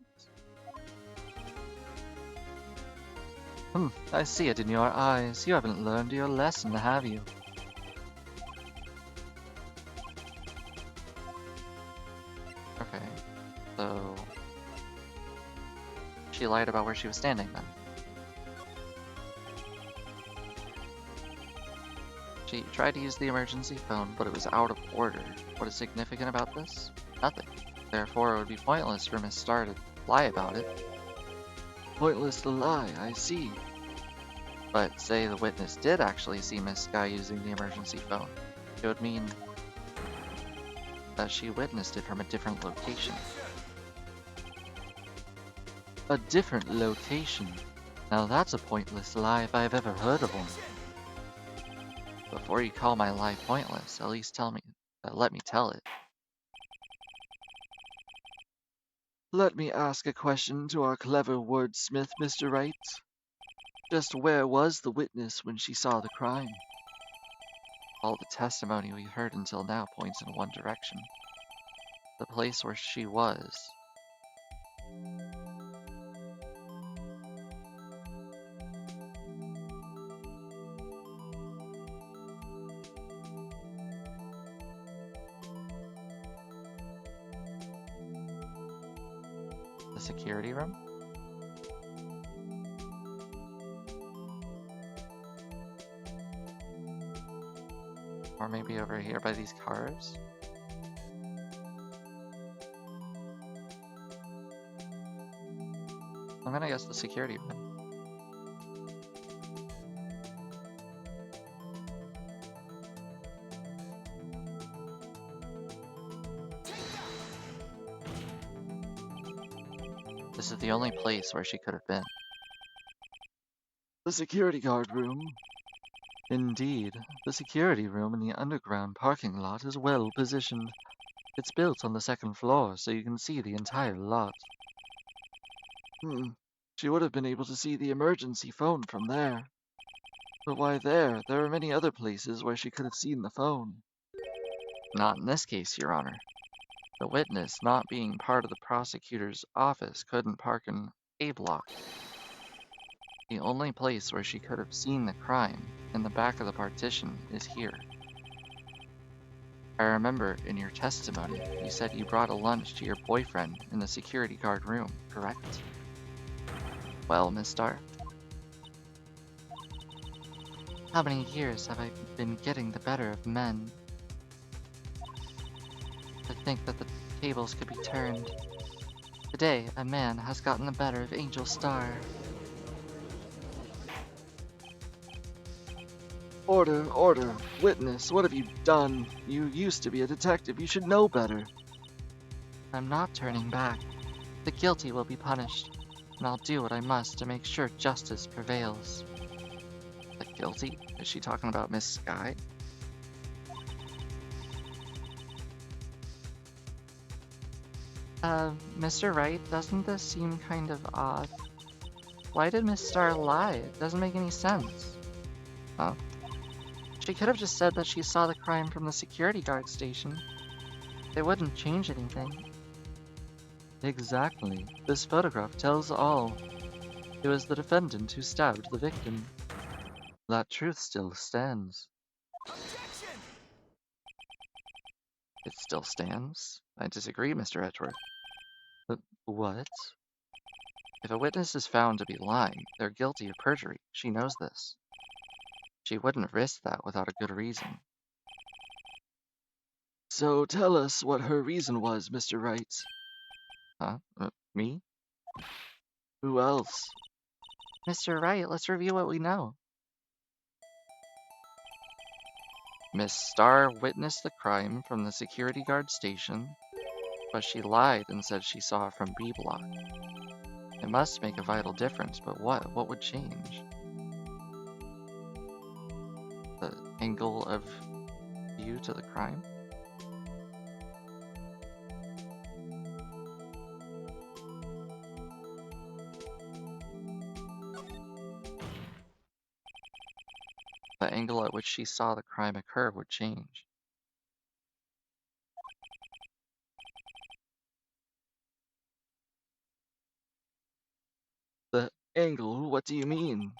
I see it in your eyes. You haven't learned your lesson, have you? Okay. So... she lied about where she was standing then. She tried to use the emergency phone, but it was out of order. What is significant about this? Nothing. Therefore, it would be pointless for Miss Star to lie about it. Pointless to lie, I see. But say the witness did actually see Miss Sky using the emergency phone. It would mean that she witnessed it from a different location. A different location. Now that's a pointless lie if I've ever heard of one. Before you call my lie pointless, at least let me tell it. Let me ask a question to our clever wordsmith, Mr. Wright. Just where was the witness when she saw the crime? All the testimony we heard until now points in one direction. The place where she was. The security room? Or maybe over here by these cars? I'm gonna guess the security room. This is the only place where she could have been. The security guard room. Indeed, the security room in the underground parking lot is well positioned. It's built on the second floor, so you can see the entire lot. She would have been able to see the emergency phone from there. But why there? There are many other places where she could have seen the phone. Not in this case, Your Honor. The witness, not being part of the prosecutor's office, couldn't park in A block. The only place where she could have seen the crime, in the back of the partition, is here. I remember in your testimony, you said you brought a lunch to your boyfriend in the security guard room, correct? Well, Miss Starr? How many years have I been getting the better of men? To think that the tables could be turned. Today, a man has gotten the better of Angel Starr. Order, order. Witness, what have you done? You used to be a detective. You should know better. I'm not turning back. The guilty will be punished, and I'll do what I must to make sure justice prevails. The guilty? Is she talking about Miss Sky? Mr. Wright, doesn't this seem kind of odd? Why did Miss Starr lie? It doesn't make any sense. Huh? She could have just said that she saw the crime from the security guard station. It wouldn't change anything. Exactly. This photograph tells all. It was the defendant who stabbed the victim. That truth still stands. It still stands? I disagree, Mr. Edgeworth. But what? If a witness is found to be lying, they're guilty of perjury. She knows this. She wouldn't risk that without a good reason. So tell us what her reason was, Mr. Wright. Huh? Me? Who else? Mr. Wright, let's review what we know. Miss Starr witnessed the crime from the security guard station, but she lied and said she saw it from B block. It must make a vital difference, but what? What would change? The angle of view to the crime? The angle at which she saw the crime occur would change. The angle? What do you mean?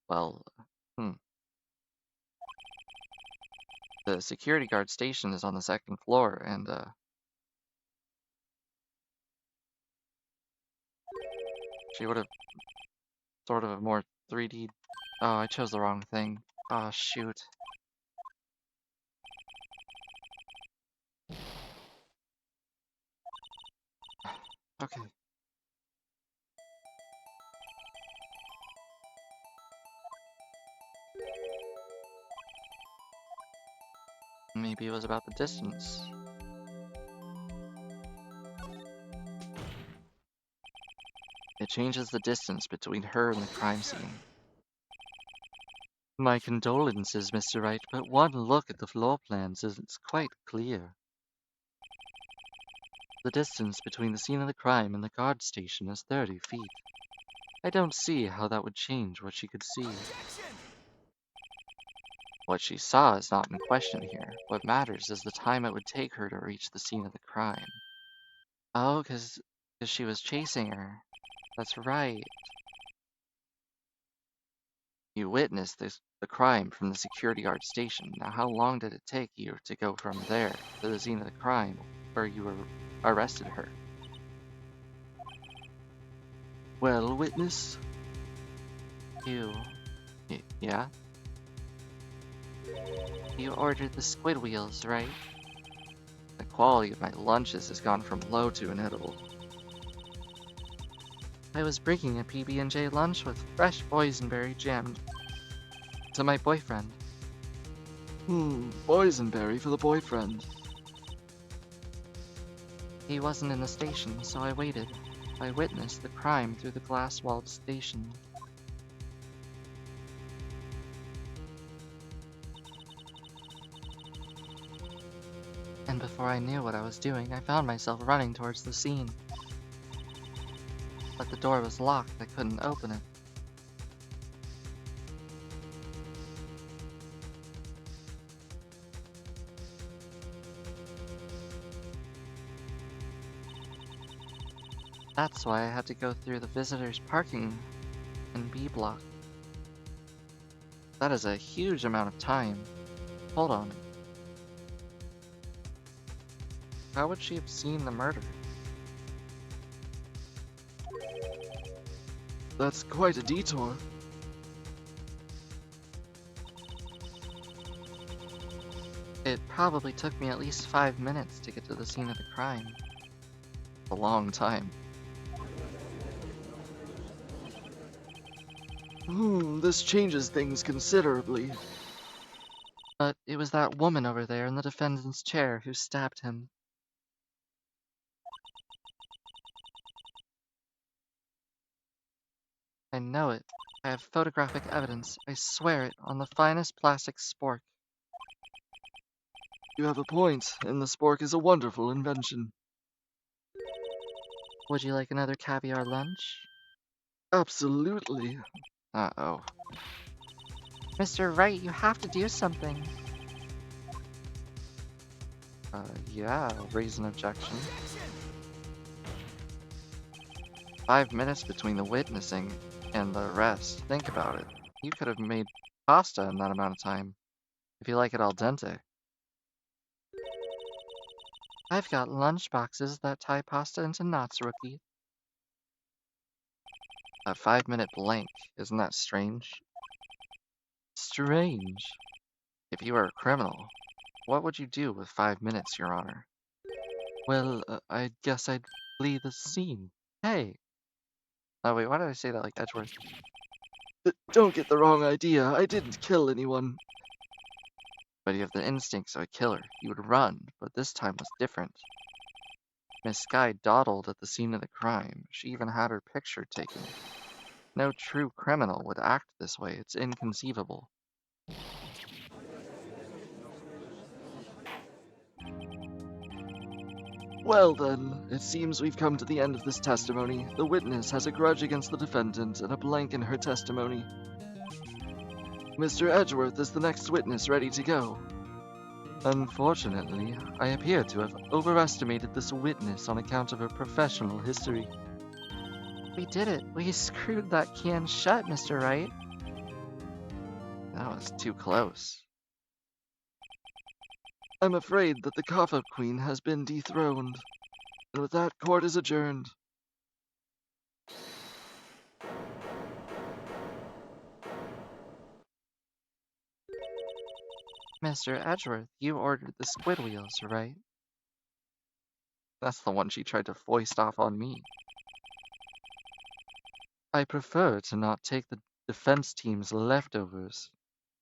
Well, the security guard station is on the second floor, and, she would have sort of a more 3D. Oh, I chose the wrong thing. Oh, shoot. Okay. Maybe it was about the distance. It changes the distance between her and the crime scene. My condolences, Mr. Wright, but one look at the floor plans is quite clear. The distance between the scene of the crime and the guard station is 30 feet. I don't see how that would change what she could see. What she saw is not in question here. What matters is the time it would take her to reach the scene of the crime. Oh, 'cause she was chasing her. That's right. You witnessed the crime from the security guard station. Now, how long did it take you to go from there to the scene of the crime where you arrested her? Well, witness? Yeah? You ordered the squid wheels, right? The quality of my lunches has gone from low to inedible. I was bringing a PB&J lunch with fresh boysenberry jam to my boyfriend. Boysenberry for the boyfriend. He wasn't in the station, so I waited. I witnessed the crime through the glass-walled station. And before I knew what I was doing, I found myself running towards the scene. But the door was locked, I couldn't open it. That's why I had to go through the visitors' parking in B block. That is a huge amount of time. Hold on. How would she have seen the murder? That's quite a detour. It probably took me at least 5 minutes to get to the scene of the crime. A long time. This changes things considerably. But it was that woman over there in the defendant's chair who stabbed him. I know it. I have photographic evidence. I swear it, on the finest plastic spork. You have a point, and the spork is a wonderful invention. Would you like another caviar lunch? Absolutely. Uh-oh. Mr. Wright, you have to do something. Yeah, I'll raise an objection. 5 minutes between the witnessing and the arrest. Think about it. You could have made pasta in that amount of time. If you like it al dente. I've got lunch boxes that tie pasta into knots, rookie. A 5-minute blank. Isn't that strange? Strange. If you were a criminal, what would you do with 5 minutes, Your Honor? Well, I guess I'd flee the scene. Hey! Oh wait, why did I say that like Edgeworth? Don't get the wrong idea. I didn't kill anyone. But you have the instincts of a killer. You would run, but this time was different. Miss Skye dawdled at the scene of the crime. She even had her picture taken. No true criminal would act this way. It's inconceivable. Well then, it seems we've come to the end of this testimony. The witness has a grudge against the defendant and a blank in her testimony. Mr. Edgeworth is the next witness ready to go. Unfortunately, I appear to have overestimated this witness on account of her professional history. We did it. We screwed that can shut, Mr. Wright. That was too close. I'm afraid that the Kaffa Queen has been dethroned. And with that, court is adjourned. Mr. Edgeworth, you ordered the squid wheels, right? That's the one she tried to foist off on me. I prefer to not take the defense team's leftovers.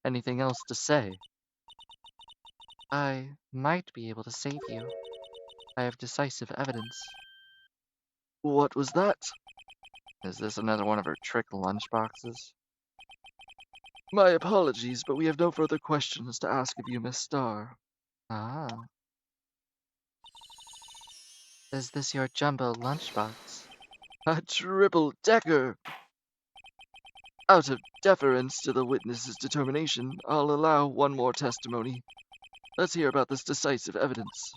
Anything else to say? I might be able to save you. I have decisive evidence. What was that? Is this another one of her trick lunchboxes? My apologies, but we have no further questions to ask of you, Miss Starr. Ah. Is this your jumbo lunchbox? A triple-decker! Out of deference to the witness's determination, I'll allow one more testimony. Let's hear about this decisive evidence.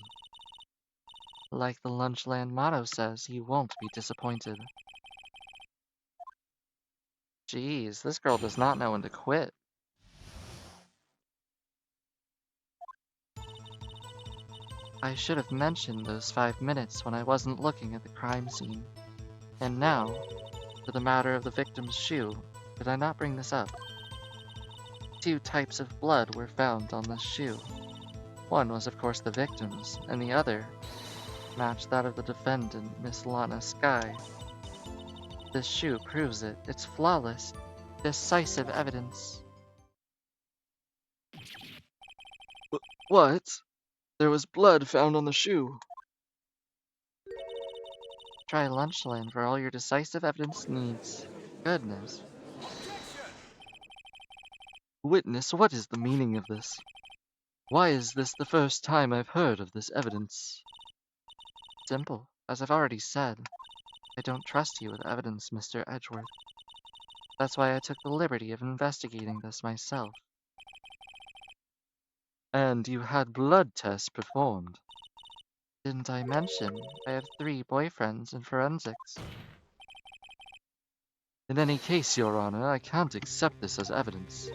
Like the Lunchland motto says, you won't be disappointed. Jeez, this girl does not know when to quit. I should have mentioned those 5 minutes when I wasn't looking at the crime scene. And now, for the matter of the victim's shoe, did I not bring this up? 2 types of blood were found on this shoe. One was of course the victim's, and the other matched that of the defendant, Miss Lana Skye. This shoe proves it. It's flawless. Decisive evidence. What? There was blood found on the shoe. Try Lunchland for all your decisive evidence needs. Goodness. Witness, what is the meaning of this? Why is this the first time I've heard of this evidence? Simple. As I've already said, I don't trust you with evidence, Mr. Edgeworth. That's why I took the liberty of investigating this myself. And you had blood tests performed. Didn't I mention I have 3 boyfriends in forensics? In any case, Your Honor, I can't accept this as evidence.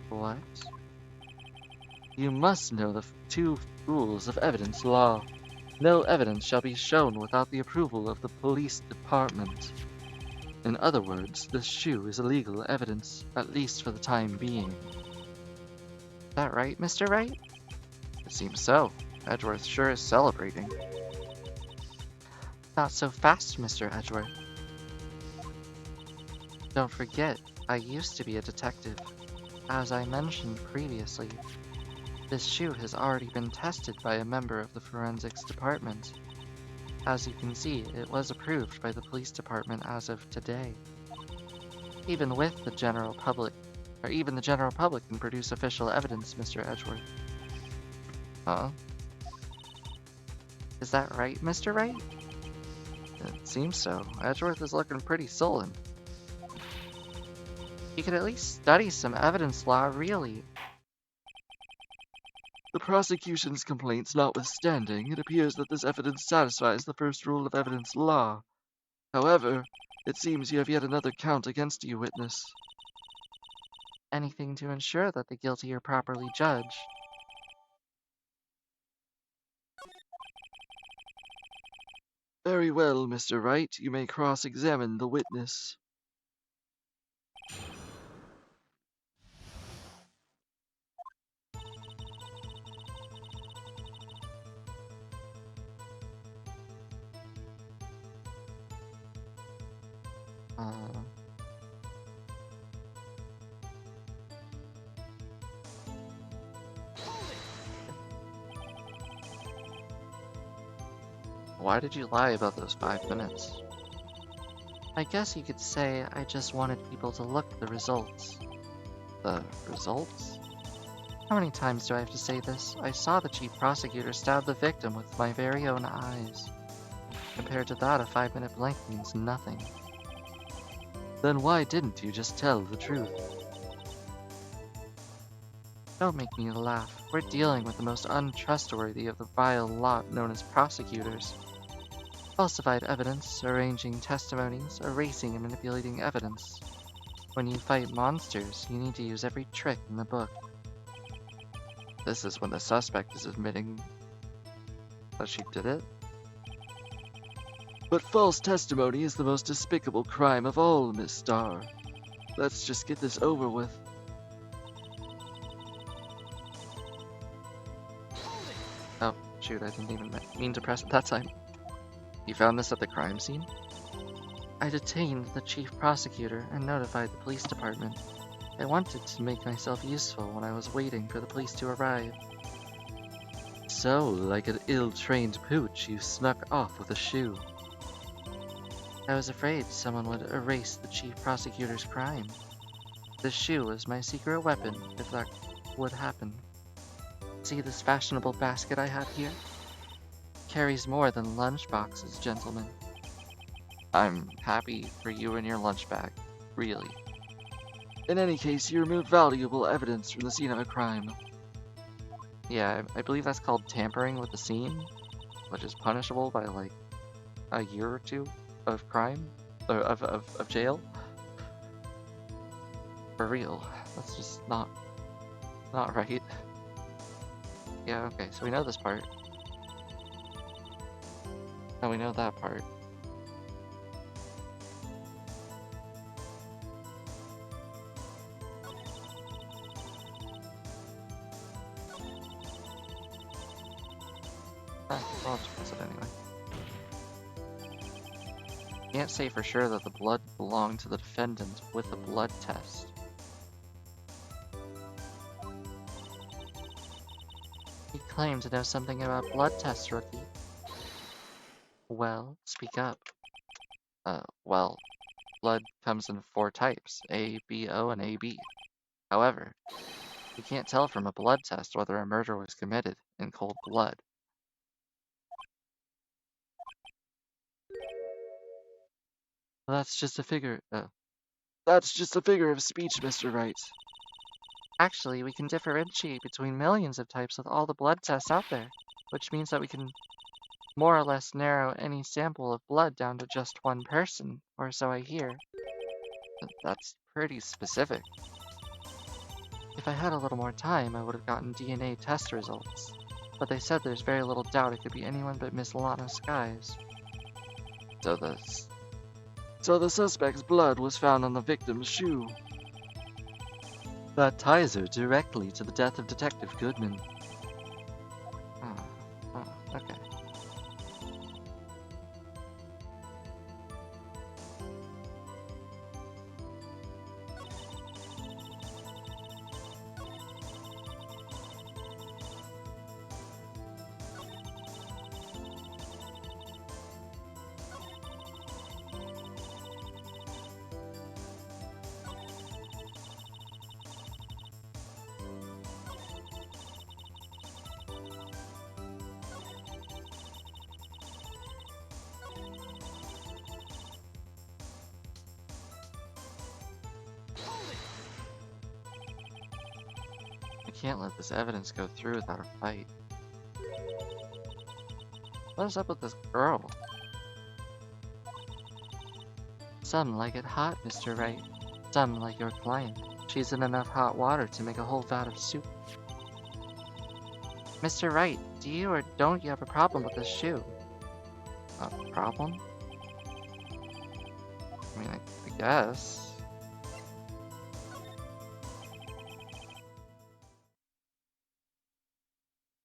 What? You must know the 2 rules of evidence law. No evidence shall be shown without the approval of the police department. In other words, this shoe is illegal evidence, at least for the time being. Is that right, Mr. Wright? It seems so. Edgeworth sure is celebrating. Not so fast, Mr. Edgeworth. Don't forget, I used to be a detective. As I mentioned previously, this shoe has already been tested by a member of the forensics department. As you can see, it was approved by the police department as of today. Even the general public can produce official evidence, Mr. Edgeworth. Huh? Is that right, Mr. Wright? It seems so. Edgeworth is looking pretty sullen. You could at least study some evidence law, really. The prosecution's complaints notwithstanding, it appears that this evidence satisfies the first rule of evidence law. However, it seems you have yet another count against you, witness. Anything to ensure that the guilty are properly judged. Very well, Mr. Wright, you may cross-examine the witness. Why did you lie about those 5 minutes? I guess you could say I just wanted people to look at the results. The results? How many times do I have to say this? I saw the chief prosecutor stab the victim with my very own eyes. Compared to that, a 5-minute blank means nothing. Then why didn't you just tell the truth? Don't make me laugh. We're dealing with the most untrustworthy of the vile lot known as prosecutors. Falsified evidence, arranging testimonies, erasing and manipulating evidence. When you fight monsters, you need to use every trick in the book. This is when the suspect is admitting that she did it? But false testimony is the most despicable crime of all, Miss Starr. Let's just get this over with. Oh, shoot, I didn't even mean to press it that time. You found this at the crime scene? I detained the chief prosecutor and notified the police department. I wanted to make myself useful when I was waiting for the police to arrive. So, like an ill-trained pooch, you snuck off with a shoe. I was afraid someone would erase the chief prosecutor's crime. This shoe was my secret weapon if that would happen. See this fashionable basket I have here? Carries more than lunch boxes, gentlemen. I'm happy for you and your lunch bag. Really. In any case, you removed valuable evidence from the scene of a crime. Yeah, I believe that's called tampering with the scene, which is punishable by like a year or 2 of crime, or of jail. For real, that's just not right. Yeah, okay, so we know this part. Now we know that part. I'll just press it anyway. Can't say for sure that the blood belonged to the defendant with the blood test. You claim to know something about blood tests, rookie. Well, speak up. Well, blood comes in 4 types, A, B, O, and AB. However, you can't tell from a blood test whether a murder was committed in cold blood. That's just a figure. That's just a figure of speech, Mr. Wright. Actually, we can differentiate between millions of types with all the blood tests out there. which means that we can more or less narrow any sample of blood down to just one person, or so I hear. That's pretty specific. If I had a little more time, I would have gotten DNA test results, but they said there's very little doubt it could be anyone but Miss Lana Skies. So the suspect's blood was found on the victim's shoe. That ties her directly to the death of Detective Goodman. Okay. I can't let this evidence go through without a fight. What is up with this girl? Some like it hot, Mr. Wright. Some like your client. She's in enough hot water to make a whole vat of soup. Mr. Wright, do you or don't you have a problem with this shoe? A problem? I mean, I guess.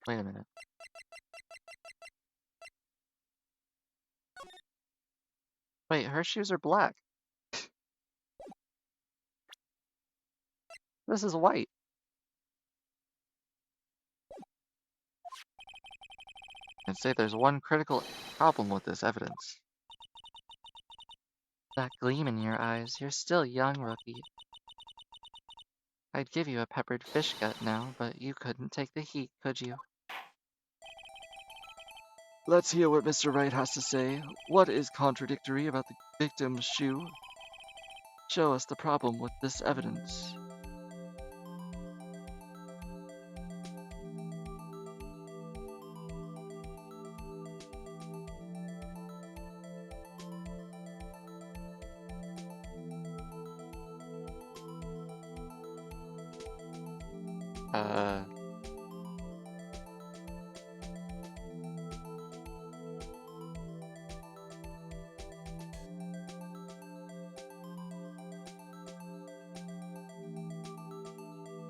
Wait a minute. Wait, her shoes are black. This is white. I'd say there's one critical problem with this evidence. That gleam in your eyes, you're still young, rookie. I'd give you a peppered fish gut now, but you couldn't take the heat, could you? Let's hear what Mr. Wright has to say. What is contradictory about the victim's shoe? Show us the problem with this evidence.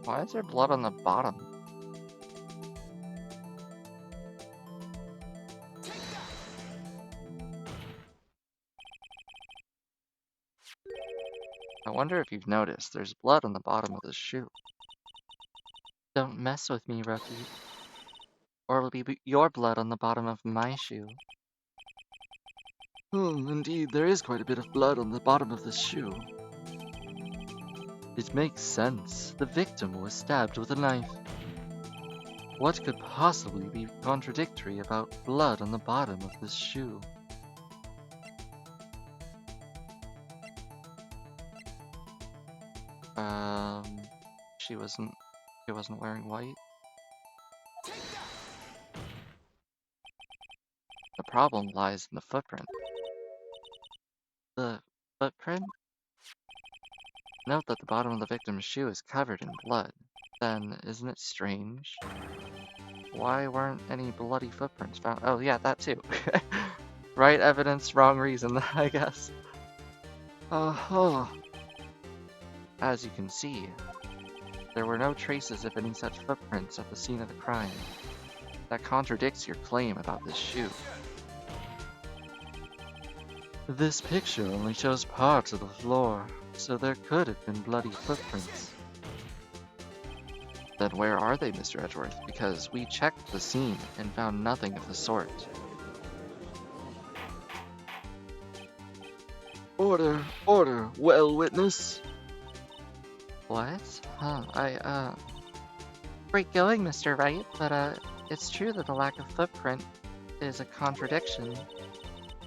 Why is there blood on the bottom? I wonder if you've noticed, there's blood on the bottom of this shoe. Don't mess with me, rookie. Or it'll be your blood on the bottom of my shoe. Indeed, there is quite a bit of blood on the bottom of this shoe. It makes sense. The victim was stabbed with a knife. What could possibly be contradictory about blood on the bottom of this shoe? She wasn't wearing white. The problem lies in the footprint. The footprint? Note that the bottom of the victim's shoe is covered in blood. Then, isn't it strange? Why weren't any bloody footprints found? Oh yeah, that too. Right evidence, wrong reason, I guess. Uh-huh. As you can see, there were no traces of any such footprints at the scene of the crime. That contradicts your claim about this shoe. This picture only shows parts of the floor, so there could have been bloody footprints. Then where are they, Mr. Edgeworth? Because we checked the scene and found nothing of the sort. Order, order, well, witness. What? Great going, Mr. Wright, but, it's true that the lack of footprint is a contradiction.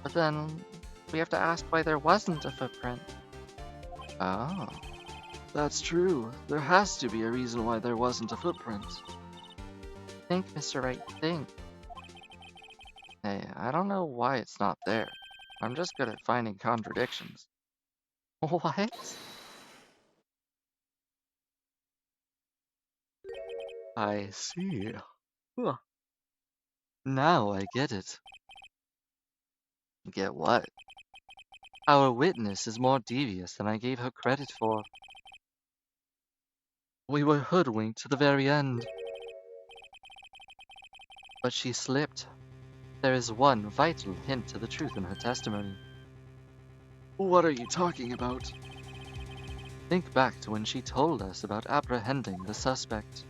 But then, we have to ask why there wasn't a footprint. Oh. That's true. There has to be a reason why there wasn't a footprint. Think, Mr. Wright, think. Hey, I don't know why it's not there. I'm just good at finding contradictions. What? I see. Huh. Now I get it. Get what? Our witness is more devious than I gave her credit for. We were hoodwinked to the very end. But she slipped. There is one vital hint to the truth in her testimony. What are you talking about? Think back to when she told us about apprehending the suspect.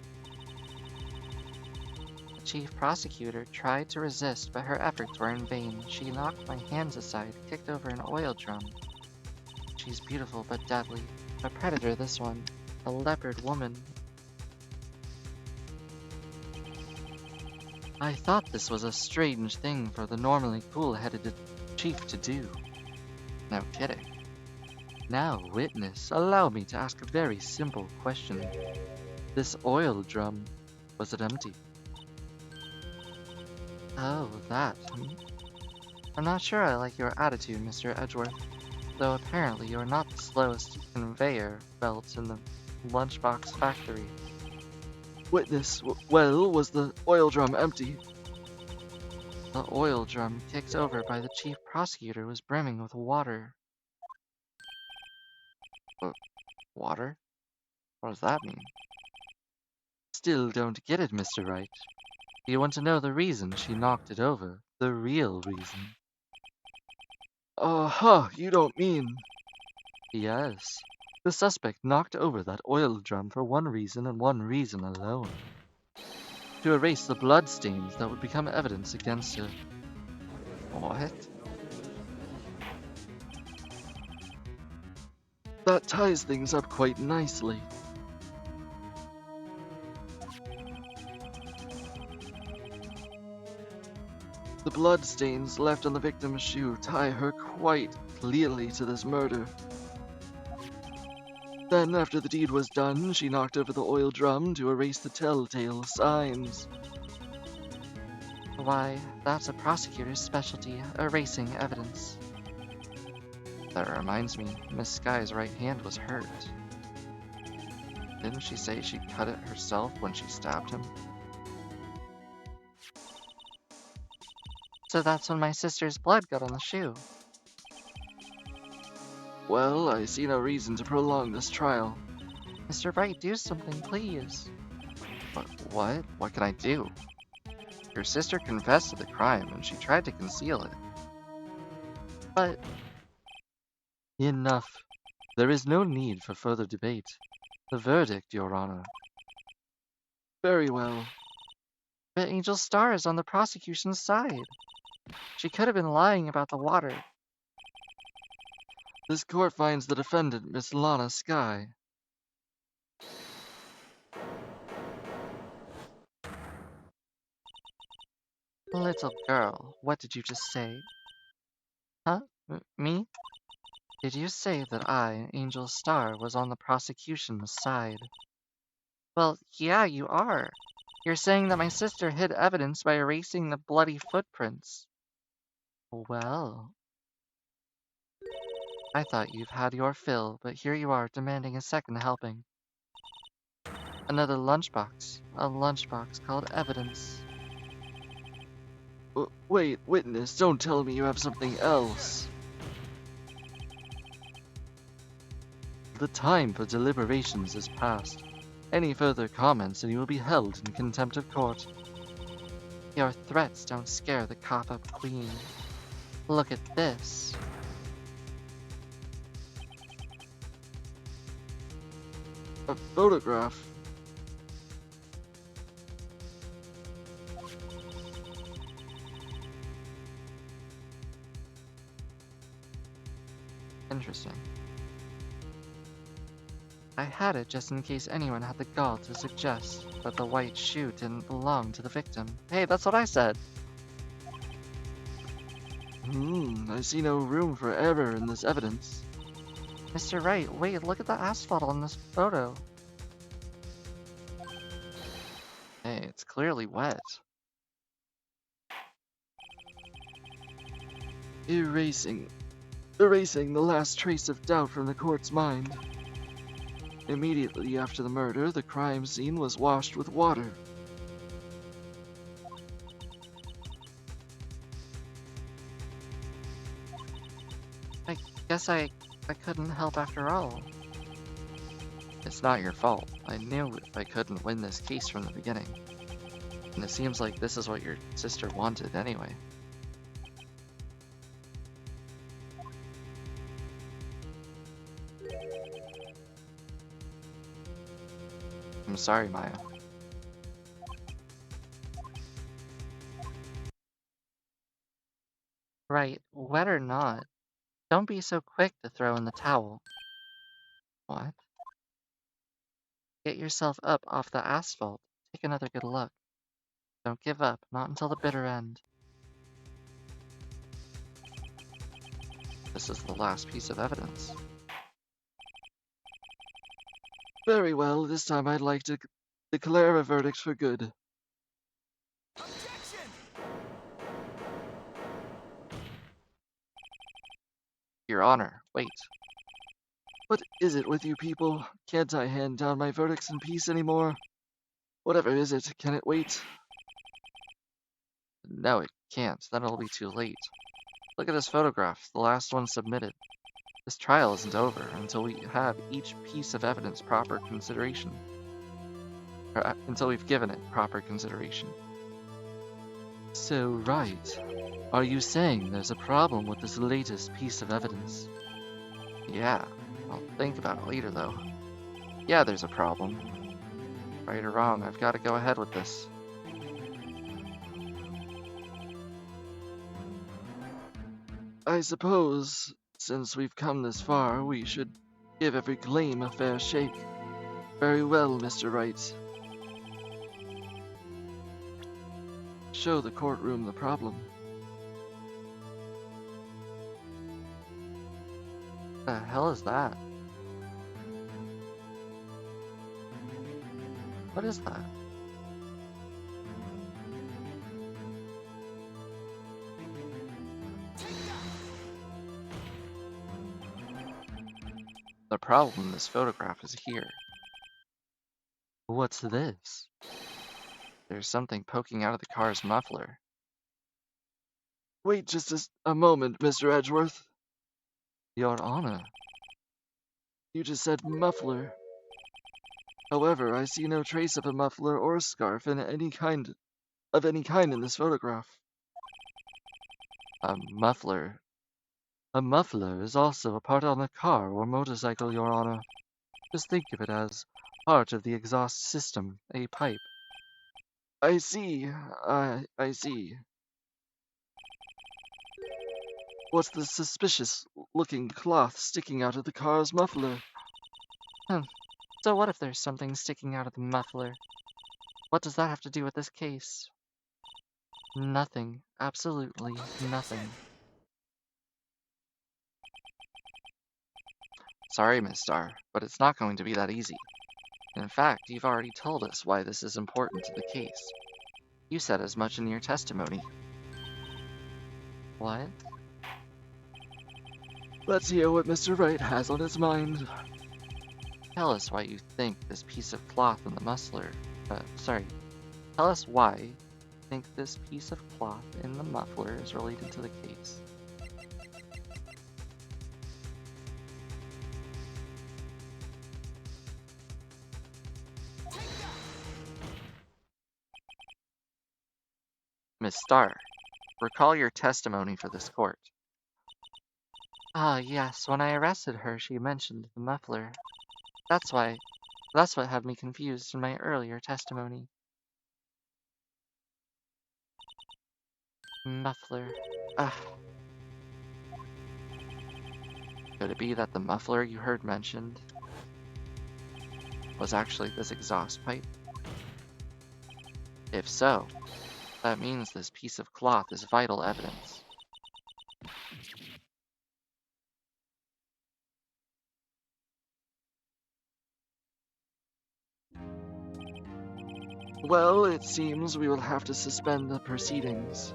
The chief prosecutor tried to resist, but her efforts were in vain. She knocked my hands aside, kicked over an oil drum. She's beautiful but deadly. A predator, this one. A leopard woman. I thought this was a strange thing for the normally cool-headed chief to do. No kidding. Now, witness, allow me to ask a very simple question. This oil drum, was it empty? Oh, that. I'm not sure I like your attitude, Mr. Edgeworth. Though apparently you are not the slowest conveyor belt in the lunchbox factory. Witness, well, was the oil drum empty? The oil drum kicked over by the chief prosecutor was brimming with water. Water? What does that mean? Still don't get it, Mr. Wright. Do you want to know the reason she knocked it over? The real reason? You don't mean... Yes. The suspect knocked over that oil drum for one reason and one reason alone. To erase the bloodstains that would become evidence against her. What? That ties things up quite nicely. The bloodstains left on the victim's shoe tie her quite clearly to this murder. Then, after the deed was done, she knocked over the oil drum to erase the telltale signs. Why, that's a prosecutor's specialty, erasing evidence. That reminds me, Miss Sky's right hand was hurt. Didn't she say she cut it herself when she stabbed him? So that's when my sister's blood got on the shoe. Well, I see no reason to prolong this trial. Mr. Wright, do something, please. What? What can I do? Your sister confessed to the crime and she tried to conceal it. But... Enough. There is no need for further debate. The verdict, Your Honor. Very well. But Angel Star is on the prosecution's side. She could have been lying about the water. This court finds the defendant, Miss Lana Sky. Little girl, what did you just say? Huh? Me? Did you say that I, Angel Star, was on the prosecution's side? Well, yeah, you are. You're saying that my sister hid evidence by erasing the bloody footprints. Well... I thought you've had your fill, but here you are demanding a second helping. Another lunchbox. A lunchbox called evidence. Wait, witness, don't tell me you have something else. The time for deliberations is past. Any further comments and you will be held in contempt of court. Your threats don't scare the cop-up queen. Look at this. A photograph. Interesting. I had it just in case anyone had the gall to suggest that the white shoe didn't belong to the victim. Hey, that's what I said! I see no room for error in this evidence. Mr. Wright, wait, look at the asphalt on this photo. Hey, it's clearly wet. erasing the last trace of doubt from the court's mind. Immediately after the murder, the crime scene was washed with water. I guess I couldn't help after all. It's not your fault. I knew I couldn't win this case from the beginning. And it seems like this is what your sister wanted anyway. I'm sorry, Maya. Right, wet or not, don't be so quick to throw in the towel. What? Get yourself up off the asphalt. Take another good look. Don't give up, not until the bitter end. This is the last piece of evidence. Very well, this time I'd like to declare a verdict for good. Your Honor, wait. What is it with you people? Can't I hand down my verdicts in peace anymore? Whatever is it, can it wait? No, it can't. Then it'll be too late. Look at this photograph, the last one submitted. This trial isn't over until we have each piece of evidence proper consideration. Until we've given it proper consideration. So, right. Are you saying there's a problem with this latest piece of evidence? Yeah. I'll think about it later, though. Yeah, there's a problem. Right or wrong, I've got to go ahead with this. I suppose, since we've come this far, we should give every claim a fair shake. Very well, Mr. Wright. Show the courtroom the problem. The hell is that? What is that? The problem in this photograph is here. What's this? There's something poking out of the car's muffler. Wait just a moment, Mr. Edgeworth. Your Honor. You just said muffler. However, I see no trace of a muffler or scarf in any kind in this photograph. A muffler. A muffler is also a part on a car or motorcycle, Your Honor. Just think of it as part of the exhaust system, a pipe. I see. I see. What's the suspicious-looking cloth sticking out of the car's muffler? So what if there's something sticking out of the muffler? What does that have to do with this case? Nothing. Absolutely nothing. Sorry, Miss Starr, but it's not going to be that easy. In fact, you've already told us why this is important to the case. You said as much in your testimony. What? Let's hear what Mr. Wright has on his mind. Tell us why you think this piece of cloth in the muffler... Tell us why you think this piece of cloth in the muffler is related to the case. Miss Starr, recall your testimony for this court. Ah, yes, when I arrested her, she mentioned the muffler. That's what had me confused in my earlier testimony. Muffler. Ah. Could it be that the muffler you heard mentioned was actually this exhaust pipe? If so, that means this piece of cloth is vital evidence. Well, it seems we will have to suspend the proceedings.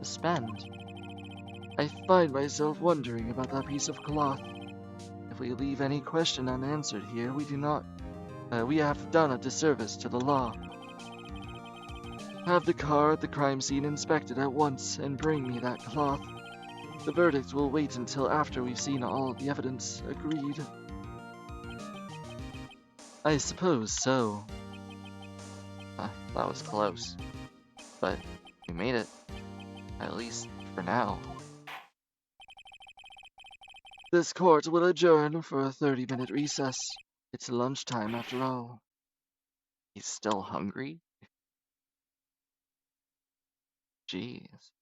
Suspend. I find myself wondering about that piece of cloth. If we leave any question unanswered here, we have done a disservice to the law. Have the car at the crime scene inspected at once and bring me that cloth. The verdict will wait until after we've seen all the evidence. Agreed. I suppose so. That was close. But we made it. At least for now. This court will adjourn for a 30-minute recess. It's lunchtime after all. He's still hungry? Jeez.